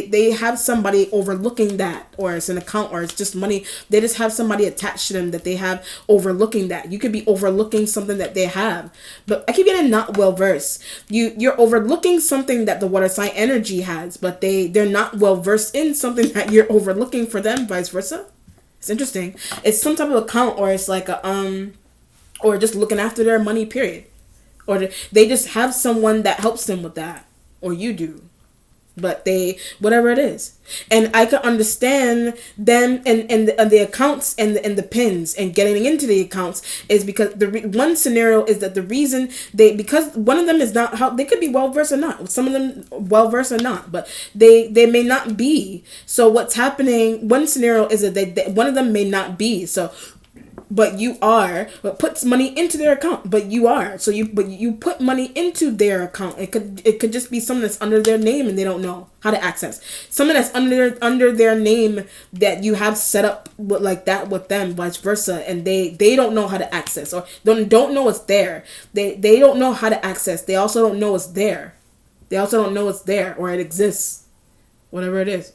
they have somebody overlooking that, or it's an account, or it's just money. They just have somebody attached to them that they have overlooking that. You could be overlooking something that they have. But I keep getting not well versed. You're overlooking something that the water sign energy has, but they're not well versed in something that you're overlooking for them, vice versa. It's interesting. It's some type of account, or it's like a or just looking after their money, period. Or they just have someone that helps them with that, or you do. But whatever it is. And I can understand them and the accounts and the pins and getting into the accounts is because one scenario is that the reason because one of them is not how they could be well versed or not. Some of them well versed or not, but they may not be. So what's happening? One scenario is that one of them may not be. So. But you are, but puts money into their account. But you are, so you put money into their account. It could just be someone that's under their name and they don't know how to access. Someone that's under their name that you have set up with like that with them, vice versa, and they don't know how to access, or don't know it's there. They don't know how to access. They also don't know it's there. They also don't know it's there or it exists, whatever it is.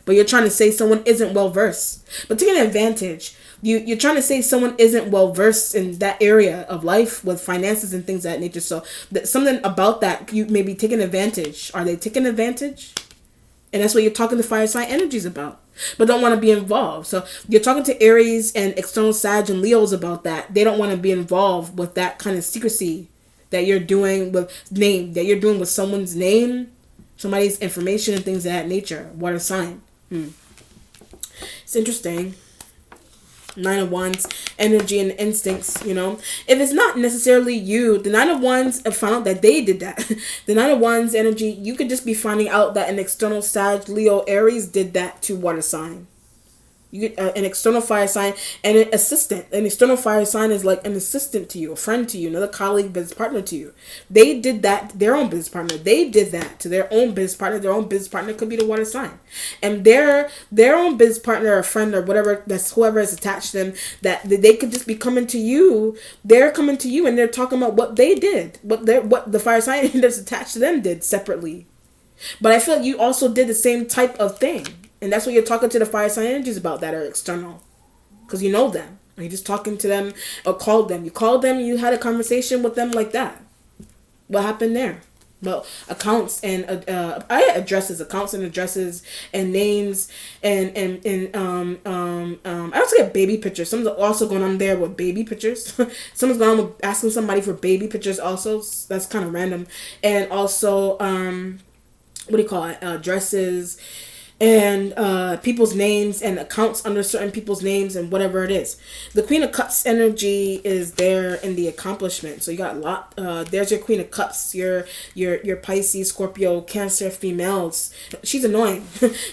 But you're trying to say someone isn't well versed, but taking advantage. You're trying to say someone isn't well versed in that area of life with finances and things of that nature. So something about that you may be taking advantage. Are they taking advantage? And that's what you're talking to fire sign energies about, but don't want to be involved. So you're talking to Aries and external Sag and Leos about that. They don't want to be involved with that kind of secrecy that you're doing with someone's name, somebody's information and things of that nature. Water sign. It's interesting. 9 of Wands energy and instincts, you know. If it's not necessarily you, the 9 of Wands have found out that they did that. The 9 of Wands energy, you could just be finding out that an external Sag, Leo, Aries did that to water sign. You get an external fire sign and an assistant. An external fire sign is like an assistant to you, a friend to you, another colleague, business partner to you. They did that, their own business partner. They did that to their own business partner. Their own business partner could be the water sign. And their own business partner or friend or whatever, that's whoever is attached to them, that they could just be coming to you. They're coming to you and they're talking about what they did, what the fire sign that's attached to them did separately. But I feel like you also did the same type of thing. And that's what you're talking to the fire sign energies about that are external. Because you know them. Or you're just talking to them or called them. You called them, you had a conversation with them like that. What happened there? Well, accounts and accounts and addresses and names and I also get baby pictures. Something's also going on there with baby pictures. Someone's going on with asking somebody for baby pictures also. That's kind of random. And also addresses and people's names and accounts under certain people's names and whatever it is. The Queen of Cups energy is there in the accomplishment. So you got a lot. There's your Queen of Cups. Your Pisces, Scorpio, Cancer females. She's annoying.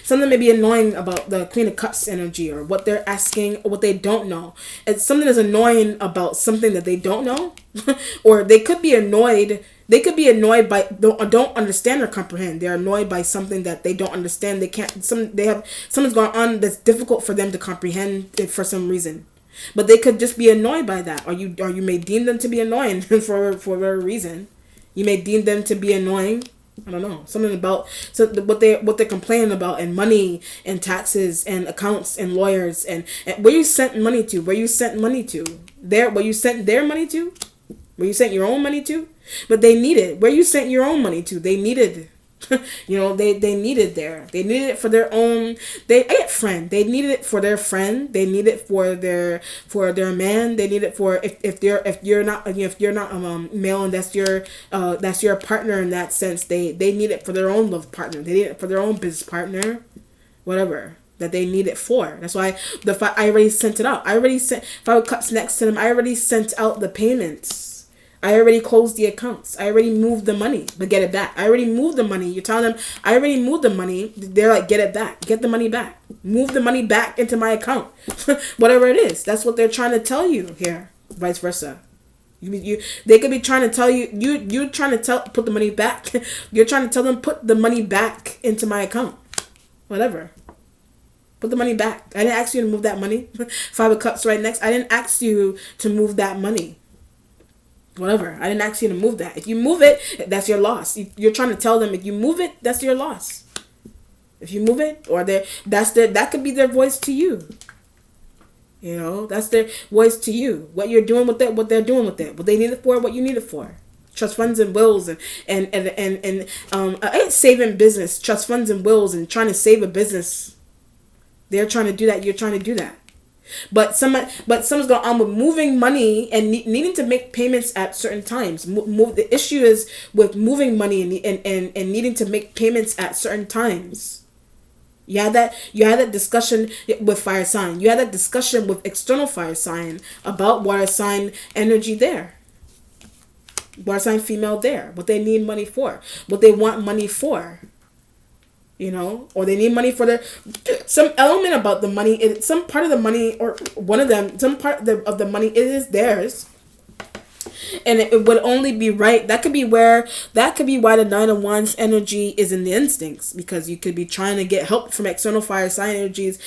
Something may be annoying about the Queen of Cups energy or what they're asking or what they don't know. It's something that's annoying about something that they don't know, or they could be annoyed. They could be annoyed by don't understand or comprehend. They're annoyed by something that they don't understand. Something's going on that's difficult for them to comprehend it for some reason. But they could just be annoyed by that, or you may deem them to be annoying for a reason. You may deem them to be annoying. I don't know, something about what they're complaining about, and money and taxes and accounts and lawyers and where you sent money to. where you sent their money to, where you sent your own money to, but they needed where you sent your own money to. They needed, they needed they needed it for their own. Friend. They needed it for their friend. They need it for their man. They need it for if you're not male and that's your partner in that sense. They need it for their own love partner. They need it for their own business partner, whatever that they need it for. That's why I already sent it out. I already sent 5 of Cups next to them. I already sent out the payments. I already closed the accounts. I already moved the money, but get it back. I already moved the money. You're telling them, I already moved the money. They're like, get it back. Get the money back. Move the money back into my account. Whatever it is. That's what they're trying to tell you here. Vice versa. They could be trying to tell you, you're trying to put the money back. You're trying to tell them, put the money back into my account. Whatever. Put the money back. I didn't ask you to move that money. 5 of Cups right next. I didn't ask you to move that money. Whatever. I didn't ask you to move that. If you move it, that's your loss. You're trying to tell them if you move it, that's your loss. If you move it, or that could be their voice to you. That's their voice to you. What you're doing with it, what they're doing with it, what they need it for, what you need it for. Trust funds and wills and I ain't saving business. Trust funds and wills and trying to save a business. They're trying to do that. You're trying to do that. But someone's going on with moving money and needing to make payments at certain times. The issue is with moving money and needing to make payments at certain times. You had that discussion with fire sign. You had that discussion with external fire sign about water sign energy there. Water sign female there. What they need money for. What they want money for. Or they need money for some element about the money. Some part of the money, or one of them, some part of the money, it is theirs. And it would only be right. That could be why the 9 of Wands energy is in the instincts, because you could be trying to get help from external fire sign energies.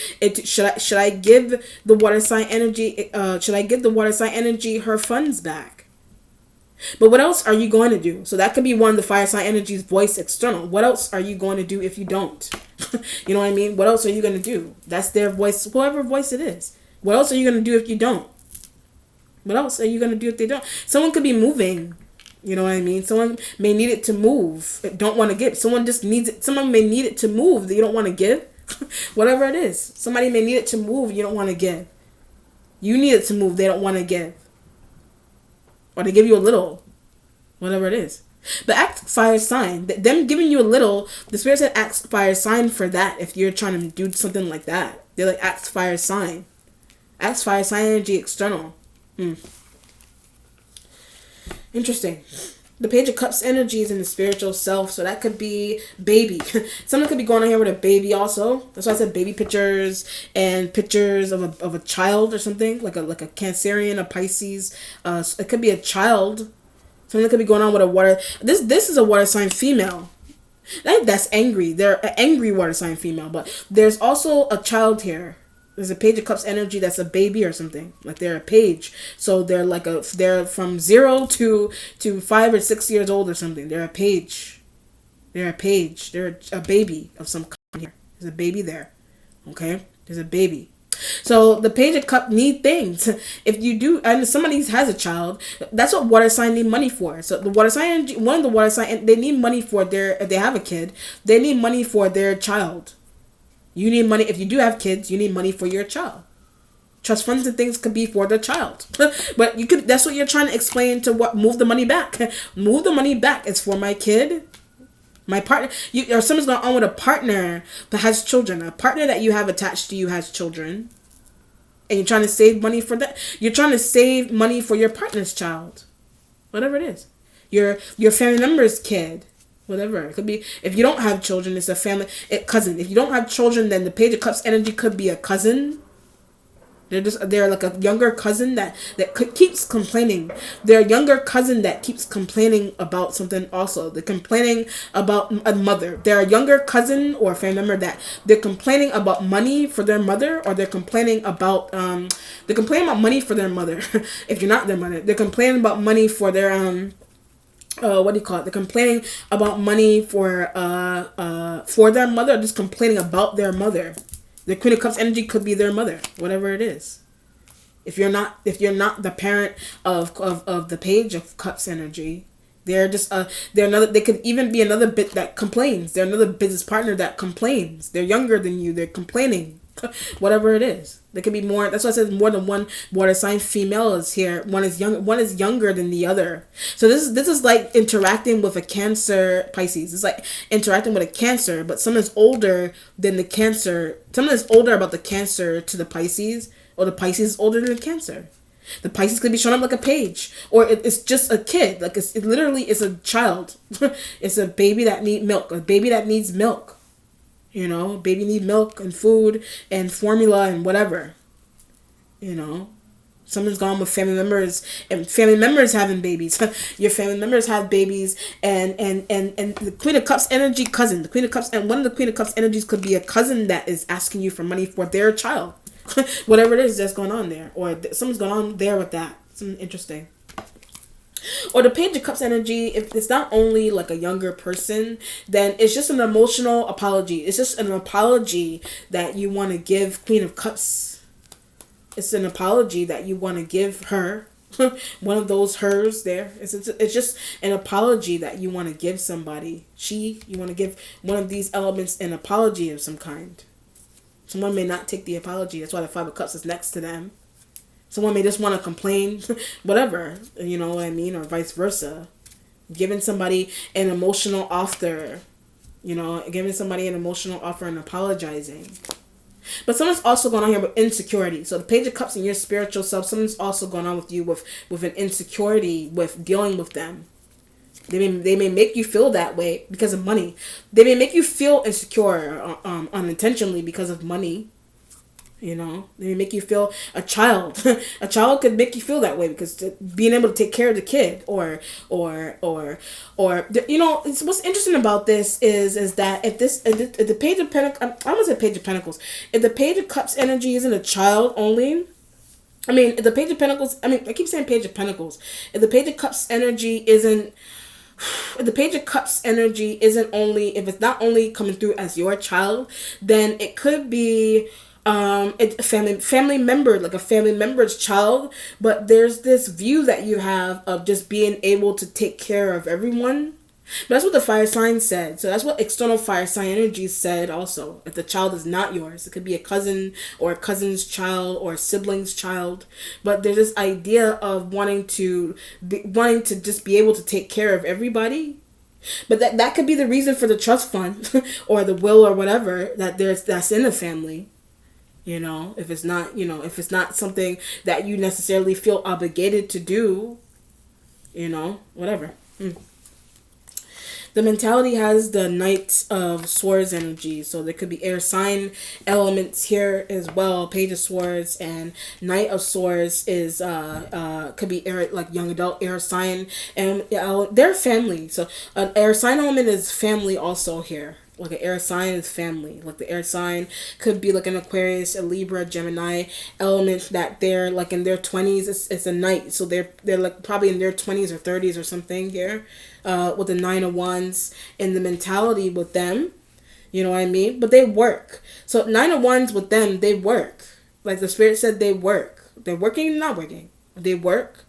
Should I give the water sign energy? Should I give the water sign energy her funds back? But what else are you going to do? So that could be one of the fire sign energies voice external. What else are you going to do if you don't? You know what I mean? What else are you going to do? That's their voice, whoever voice it is. What else are you going to do if you don't? What else are you going to do if they don't? Someone could be moving. You know what I mean? Someone may need it to move. Don't want to give. Someone just needs it. Someone may need it to move that you don't want to give. Whatever it is. Somebody may need it to move you don't want to give. You need it to move they don't want to give. Or they give you a little. Whatever it is. But ask fire sign. Them giving you a little, the spirit said ask fire sign for that if you're trying to do something like that. They're like, ask fire sign. Ask fire sign energy external. Interesting. The Page of Cups energy is in the spiritual self, so that could be baby. Someone could be going on here with a baby also. That's why I said baby pictures and pictures of a child or something, like a Cancerian, a Pisces. It could be a child. Something could be going on with a water. This is a water sign female. I think that's angry. They're an angry water sign female, but there's also a child here. There's a Page of Cups energy that's a baby or something. Like they're a page. So they're from 0 to 5 or 6 years old or something. They're a page. They're a page. They're a baby of some kind here. There's a baby there. Okay? There's a baby. So the Page of Cups need things. If you do, and somebody has a child, that's what water sign need money for. So the water sign, one of the water sign, they need money for if they have a kid, they need money for their child. You need money. If you do have kids, you need money for your child. Trust funds and things could be for the child. But that's what you're trying to explain to move the money back. Move the money back. It's for my kid, my partner. Or someone's going on with a partner that has children. A partner that you have attached to you has children. And you're trying to save money for that. You're trying to save money for your partner's child. Whatever it is. Your family member's kid. Whatever. It could be, if you don't have children, it's a family, cousin. If you don't have children, then the Page of Cups energy could be a cousin. They're like a younger cousin that keeps complaining. They're a younger cousin that keeps complaining about something also. They're complaining about a mother. They're a younger cousin or a family member that they're complaining about money for their mother, or they're complaining about money for their mother. If you're not their mother, they're complaining about money for their what do you call it? They're complaining about money for their mother, or just complaining about their mother. The Queen of Cups energy could be their mother, whatever it is. if you're not the parent of the Page of Cups energy, they're just they're another. They could even be another bit that complains. They're another business partner that complains. They're younger than you. They're complaining. Whatever it is, there could be more. That's why I said more than one water sign female is here. One is young. One is younger than the other. So this is like interacting with a Cancer Pisces. It's like interacting with a Cancer, but someone is older than the Cancer. Someone is older about the Cancer to the Pisces, or the Pisces is older than the Cancer. The Pisces could be showing up like a page, or it's just a kid. Like it literally is a child. It's a baby that needs milk. A baby that needs milk. You know, baby need milk and food and formula and whatever. You know, someone's gone with family members and family members having babies. Your family members have babies, and the Queen of Cups energy cousin. The Queen of Cups, and one of the Queen of Cups energies could be a cousin that is asking you for money for their child. Whatever it is that's going on there, or something's going on there with that. Something interesting. Or the Page of Cups energy, if it's not only like a younger person, then it's just an emotional apology. It's just an apology that you want to give Queen of Cups. It's an apology that you want to give her. One of those hers there. It's just an apology that you want to give somebody. You want to give one of these elements an apology of some kind. Someone may not take the apology. That's why the Five of Cups is next to them. Someone may just want to complain, whatever, you know what I mean, or vice versa. Giving somebody an emotional offer, giving somebody an emotional offer and apologizing. But someone's also going on here with insecurity. So the Page of Cups in your spiritual self, someone's also going on with you with an insecurity with dealing with them. They may make you feel that way because of money. They may make you feel insecure unintentionally because of money. They may make you feel a child. A child could make you feel that way because being able to take care of the kid, or it's, what's interesting about this is that if the Page of Pentacles, I'm gonna say Page of Pentacles, if the Page of Cups energy isn't a child only. If the Page of Pentacles, I keep saying Page of Pentacles. If the Page of Cups energy isn't. If the Page of Cups energy isn't only, if it's not only coming through as your child, then it could be a family member, like a family member's child, but there's this view that you have of just being able to take care of everyone. But that's what the fire sign said. So that's what external fire sign energy said also. If the child is not yours, it could be a cousin or a cousin's child or a sibling's child. But there's this idea of wanting to just be able to take care of everybody. But that could be the reason for the trust fund or the will or whatever that's in the family. If it's not something that you necessarily feel obligated to do, whatever. The mentality has the Knight of Swords energy, so there could be air sign elements here as well. Page of Swords and Knight of Swords is could be air, like young adult air sign, and they're family. So an air sign element is family also here. Like an air sign is family. Like the air sign could be like an Aquarius, a Libra, Gemini element that they're like in their 20s. It's a Knight, so they're like probably in their 20s or 30s or something here. With the 9 of Wands and the mentality with them, you know what I mean? But they work. So 9 of Wands with them, they work. Like the Spirit said, they work. They're working, not working. They work.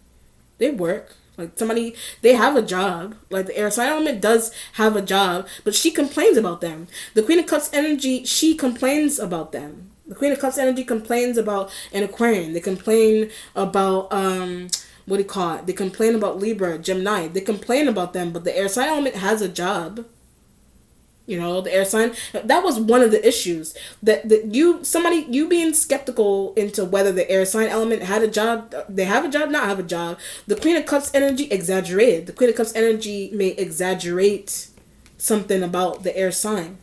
They work. Like somebody, they have a job. Like the air sign element does have a job, but she complains about them. The Queen of Cups energy, she complains about them. The Queen of Cups energy complains about an Aquarian. They complain about, what do you call it? They complain about Libra, Gemini. They complain about them, but the air sign element has a job. The air sign, that was one of the issues. That you being skeptical into whether the air sign element had a job, they have a job, not have a job. The Queen of Cups energy exaggerated. The Queen of Cups energy may exaggerate something about the air sign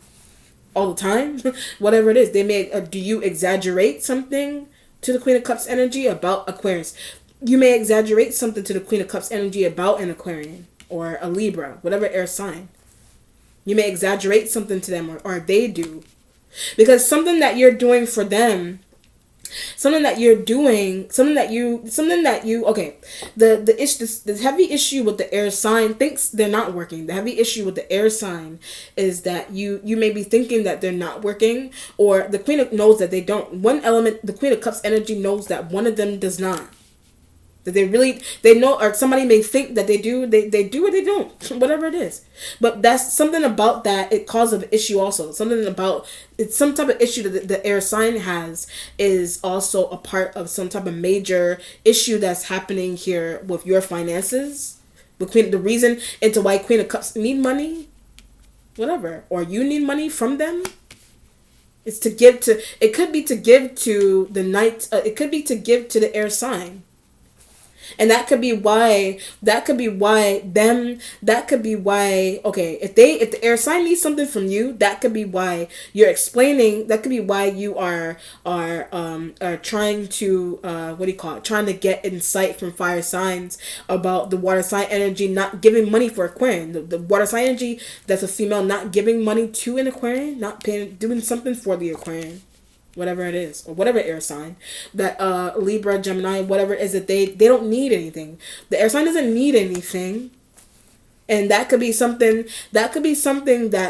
all the time. Whatever it is, they may, do you exaggerate something to the Queen of Cups energy about Aquarius? You may exaggerate something to the Queen of Cups energy about an Aquarian or a Libra, whatever air sign. You may exaggerate something to them, or they do. Because something that you're doing for them something that you're doing, something that you okay. The issue, the heavy issue with the air sign thinks they're not working. The heavy issue with the air sign is that you may be thinking that they're not working, or the Queen of knows that they don't. One element, the Queen of Cups energy knows that one of them does not. That they know, or somebody may think that they do, they do or they don't, whatever it is. But that's something about that, it causes an issue also. Something about, it's some type of issue that the air sign has is also a part of some type of major issue that's happening here with your finances. The reason into why Queen of Cups need money, whatever, or you need money from them. It's to give to, it could be to give to the night, it could be to give to the air sign. And that could be why, okay, if the air sign needs something from you, that could be why you're explaining, that could be why you are trying to, what do you call it, trying to get insight from fire signs about the water sign energy not giving money for Aquarian. The water sign energy, that's a female not giving money to an Aquarian, not paying, doing something for the Aquarian, whatever it is, or whatever air sign that Libra, Gemini, whatever it is, that they don't need anything. The air sign doesn't need anything. And that could be something that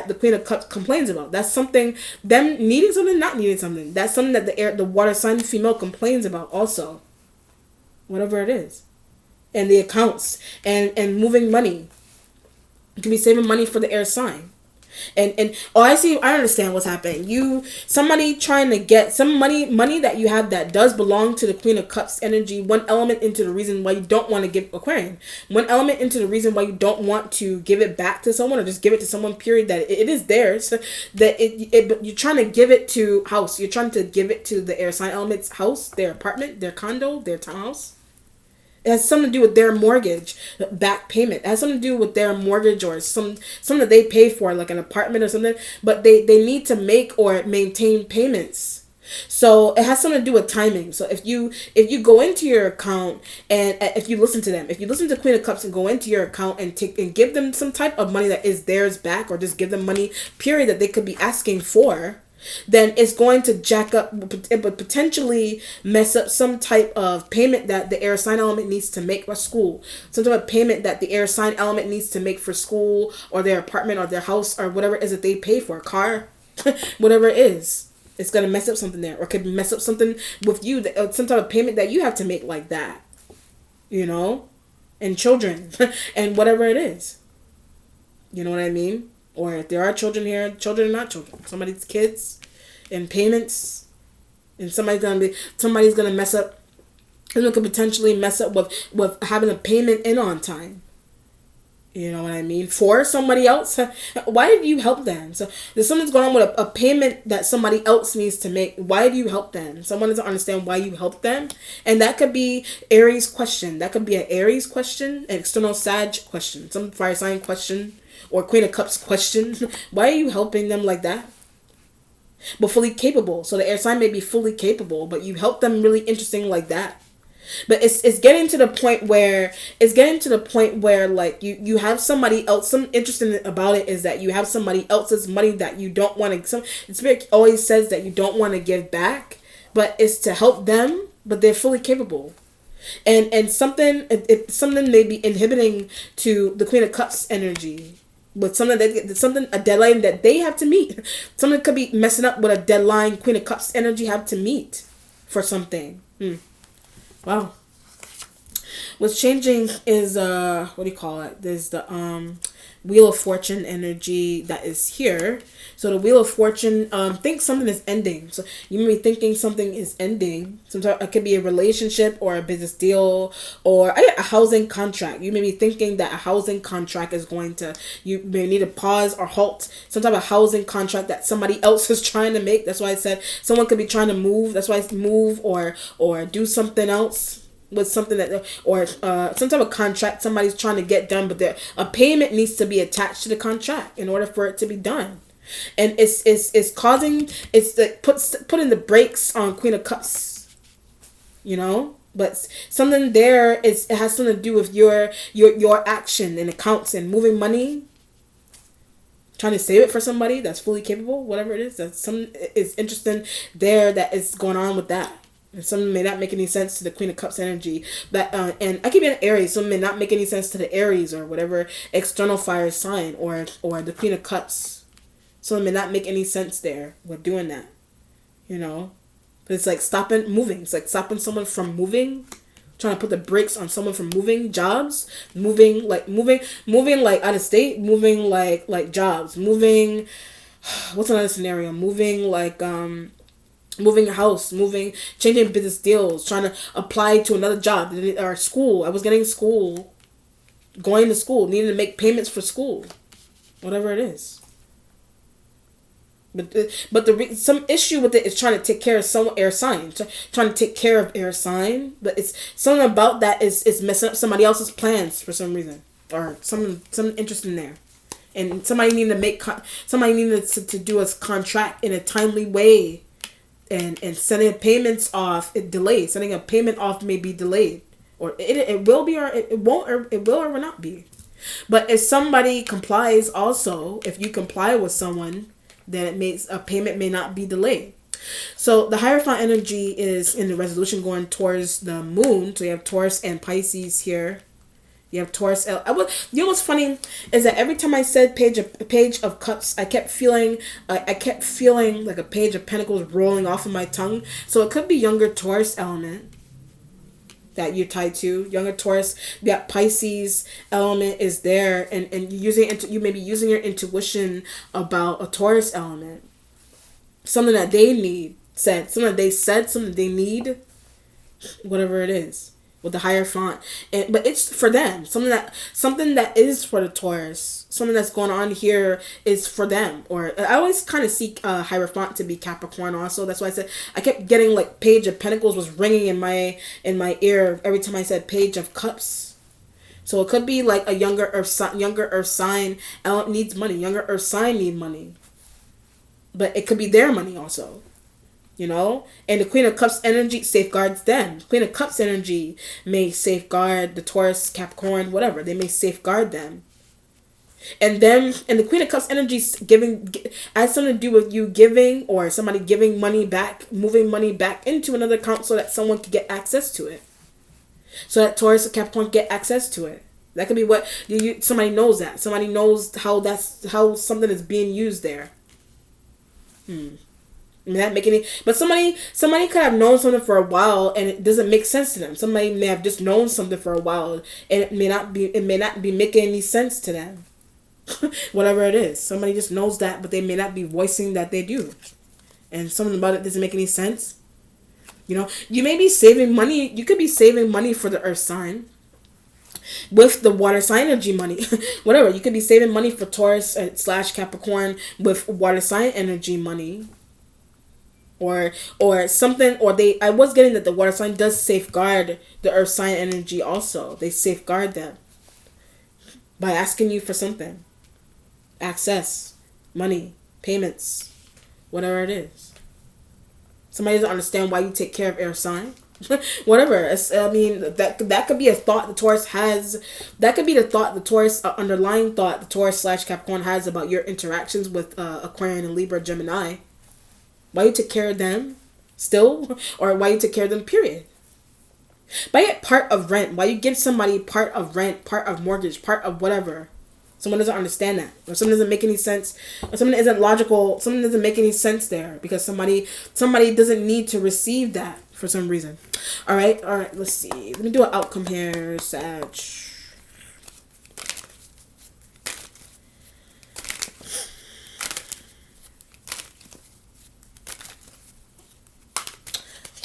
the Queen of Cups complains about. That's something, them needing something, not needing something. That's something that the water sign female complains about also, whatever it is. And the accounts and moving money. You could be saving money for the air sign. And I understand what's happening. Somebody trying to get some money that you have that does belong to the Queen of Cups energy. One element into the reason why you don't want to give Aquarian. One element into the reason why you don't want to give it back to someone, or just give it to someone, period, that it is theirs. That you're trying to give it to house. You're trying to give it to the air sign element's house, their apartment, their condo, their townhouse. It has something to do with their mortgage back payment. It has something to do with their mortgage, or something that they pay for, like an apartment or something. But they need to make or maintain payments. So it has something to do with timing. So if you go into your account, and if you listen to them, if you listen to Queen of Cups and go into your account and give them some type of money that is theirs back, or just give them money, period, that they could be asking for, then it's going to jack up, it would potentially mess up some type of payment that the air sign element needs to make for school. Some type of payment that the air sign element needs to make for school, or their apartment, or their house, or whatever it is that they pay for, a car, whatever it is. It's going to mess up something there, or could mess up something with you, some type of payment that you have to make like that, and children, and whatever it is. You know what I mean? Or if there are children here, children are not children. Somebody's kids and payments. And somebody's gonna mess up. Someone could potentially mess up with having a payment in on time. You know what I mean? For somebody else. Why did you help them? So there's something's going on with a payment that somebody else needs to make. Why do you help them? Someone doesn't understand why you help them. And that could be Aries question. That could be an Aries question, an external Sag question, some fire sign question, or Queen of Cups question. Why are you helping them like that? But fully capable. So the air sign may be fully capable, but you help them really interesting like that. But it's getting to the point where like you have somebody else. Some interesting about it is that you have somebody else's money that you don't want to. The spirit always says that you don't want to give back, but it's to help them. But they're fully capable. And something may be inhibiting to the Queen of Cups energy. With a deadline that they have to meet. Something could be messing up with a deadline Queen of Cups energy have to meet for something. Wow. What's changing is what do you call it? There's the Wheel of Fortune energy that is here. So the Wheel of Fortune, think something is ending. So you may be thinking something is ending. Sometimes it could be a relationship or a business deal or a housing contract. You may be thinking that a housing contract is going to, you may need to pause or halt some type of housing contract that somebody else is trying to make. That's why I said someone could be trying to move. That's why it's move or do something else. With something that, or some type of contract somebody's trying to get done, but a payment needs to be attached to the contract in order for it to be done, and it's putting the brakes on Queen of Cups, But something there it has something to do with your action and accounts and moving money, trying to save it for somebody that's fully capable, whatever it is. That's some is interesting there that is going on with that. And some may not make any sense to the Queen of Cups energy. That and I keep in Aries. Some may not make any sense to the Aries or whatever external fire sign or the Queen of Cups. Some may not make any sense there with doing that. You know, but it's like stopping moving. It's like stopping someone from moving, trying to put the brakes on someone from moving jobs, moving like out of state, moving like jobs, moving. What's another scenario? Moving like moving a house, changing business deals, trying to apply to another job or school. I was getting school, going to school, needing to make payments for school, whatever it is. But some issue with it is trying to take care of some air sign, trying to take care of air sign. But it's something about that is messing up somebody else's plans for some reason, or some interest in there. And somebody needed to do a contract in a timely way. And sending payments off, it delayed. Sending a payment off may be delayed, or it will be, or it won't, or it will or will not be. But if somebody complies, also, if you comply with someone, then it makes a payment may not be delayed. So the Hierophant energy is in the resolution going towards the moon. So you have Taurus and Pisces here. You have Taurus. You know what's funny is that every time I said page of cups, I kept feeling like a page of pentacles rolling off of my tongue. So it could be younger Taurus element that you're tied to. Younger Taurus. That Pisces element is there, and you may be using your intuition about a Taurus element, something that they something they need, whatever it is. With the Hierophant, but it's for them. Something that is for the Taurus. Something that's going on here is for them. Or I always kind of seek Hierophant to be Capricorn. Also, that's why I said I kept getting like Page of Pentacles was ringing in my ear every time I said Page of Cups. So it could be like a younger Earth sign needs money. Younger Earth sign need money, but it could be their money also. You know, and the Queen of Cups energy safeguards them. Queen of Cups energy may safeguard the Taurus, Capricorn, whatever. They may safeguard them. And the Queen of Cups energy has something to do with you giving, or somebody giving money back, moving money back into another account so that someone can get access to it. So that Taurus or Capricorn get access to it. That could be what somebody knows that. Somebody knows how something is being used there. Not make any, but somebody could have known something for a while and it doesn't make sense to them. Somebody may have just known something for a while and it may not be making any sense to them. Whatever it is, somebody just knows that, but they may not be voicing that they do, and something about it doesn't make any sense. You know, you may be saving money. You could be saving money for the Earth sign with the water sign energy money. Whatever, you could be saving money for Taurus / Capricorn with water sign energy money. Or something, I was getting that the water sign does safeguard the Earth sign energy also. They safeguard them by asking you for something. Access, money, payments, whatever it is. Somebody doesn't understand why you take care of air sign. Whatever. That could be a thought the Taurus has. That could be the thought the Taurus, underlying thought the Taurus / Capricorn has about your interactions with Aquarian and Libra, Gemini. Why you take care of them still, or why you take care of them, period. Why you get part of rent? Why you give somebody part of rent, part of mortgage, part of whatever? Someone doesn't understand that, or something doesn't make any sense, or something isn't logical. Something doesn't make any sense there because somebody doesn't need to receive that for some reason. All right. Let's see. Let me do an outcome here, Sag.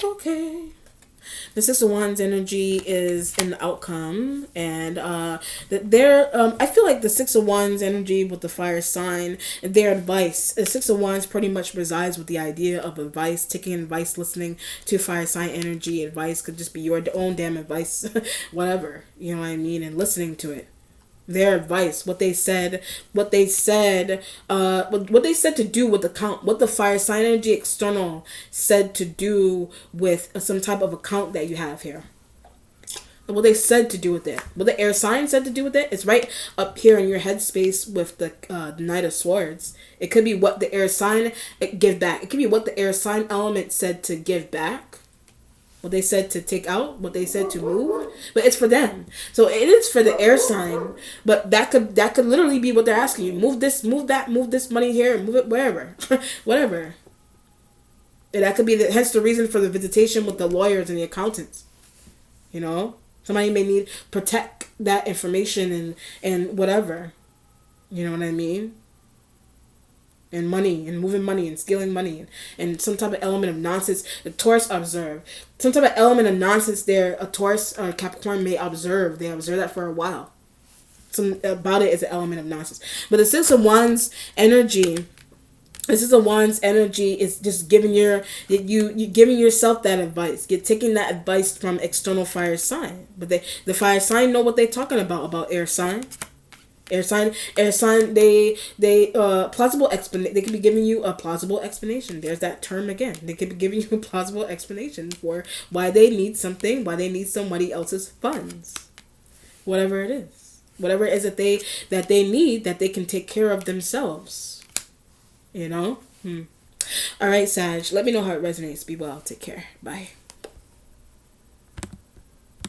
Okay. The Six of Wands energy is in the outcome, and I feel like the Six of Wands energy with the fire sign, their advice. The Six of Wands pretty much resides with the idea of advice, taking advice, listening to fire sign energy. Advice could just be your own damn advice, whatever, you know what I mean, and listening to it. Their advice, what they said to do with the count, what the fire sign energy external said to do with some type of account that you have here. What they said to do with it, what the air sign said to do with it, it's right up here in your headspace with the Knight of Swords. It could be what the air sign give back. It could be what the air sign element said to give back. what they said to take out, what they said to move, but it's for them. So it is for the air sign, but that could literally be what they're asking you. Move this, move that, move this money here, move it wherever, whatever. And that could be hence the reason for the visitation with the lawyers and the accountants. You know, somebody may need protect that information and whatever. You know what I mean? And money and moving money and stealing money and some type of element of nonsense. The Taurus observe. Some type of element of nonsense there a Taurus or Capricorn may observe. They observe that for a while. Some about it is an element of nonsense. But the Six of Wands energy, this is a Wands energy is just giving you giving yourself that advice. You're taking that advice from external fire sign. But the fire sign know what they're talking about air sign. Air sign, they plausible explanation. They could be giving you a plausible explanation. There's that term again. They could be giving you a plausible explanation for why they need something, why they need somebody else's funds, whatever it is that they need that they can take care of themselves. You know. All right, Sag. Let me know how it resonates. Be well. Take care. Bye.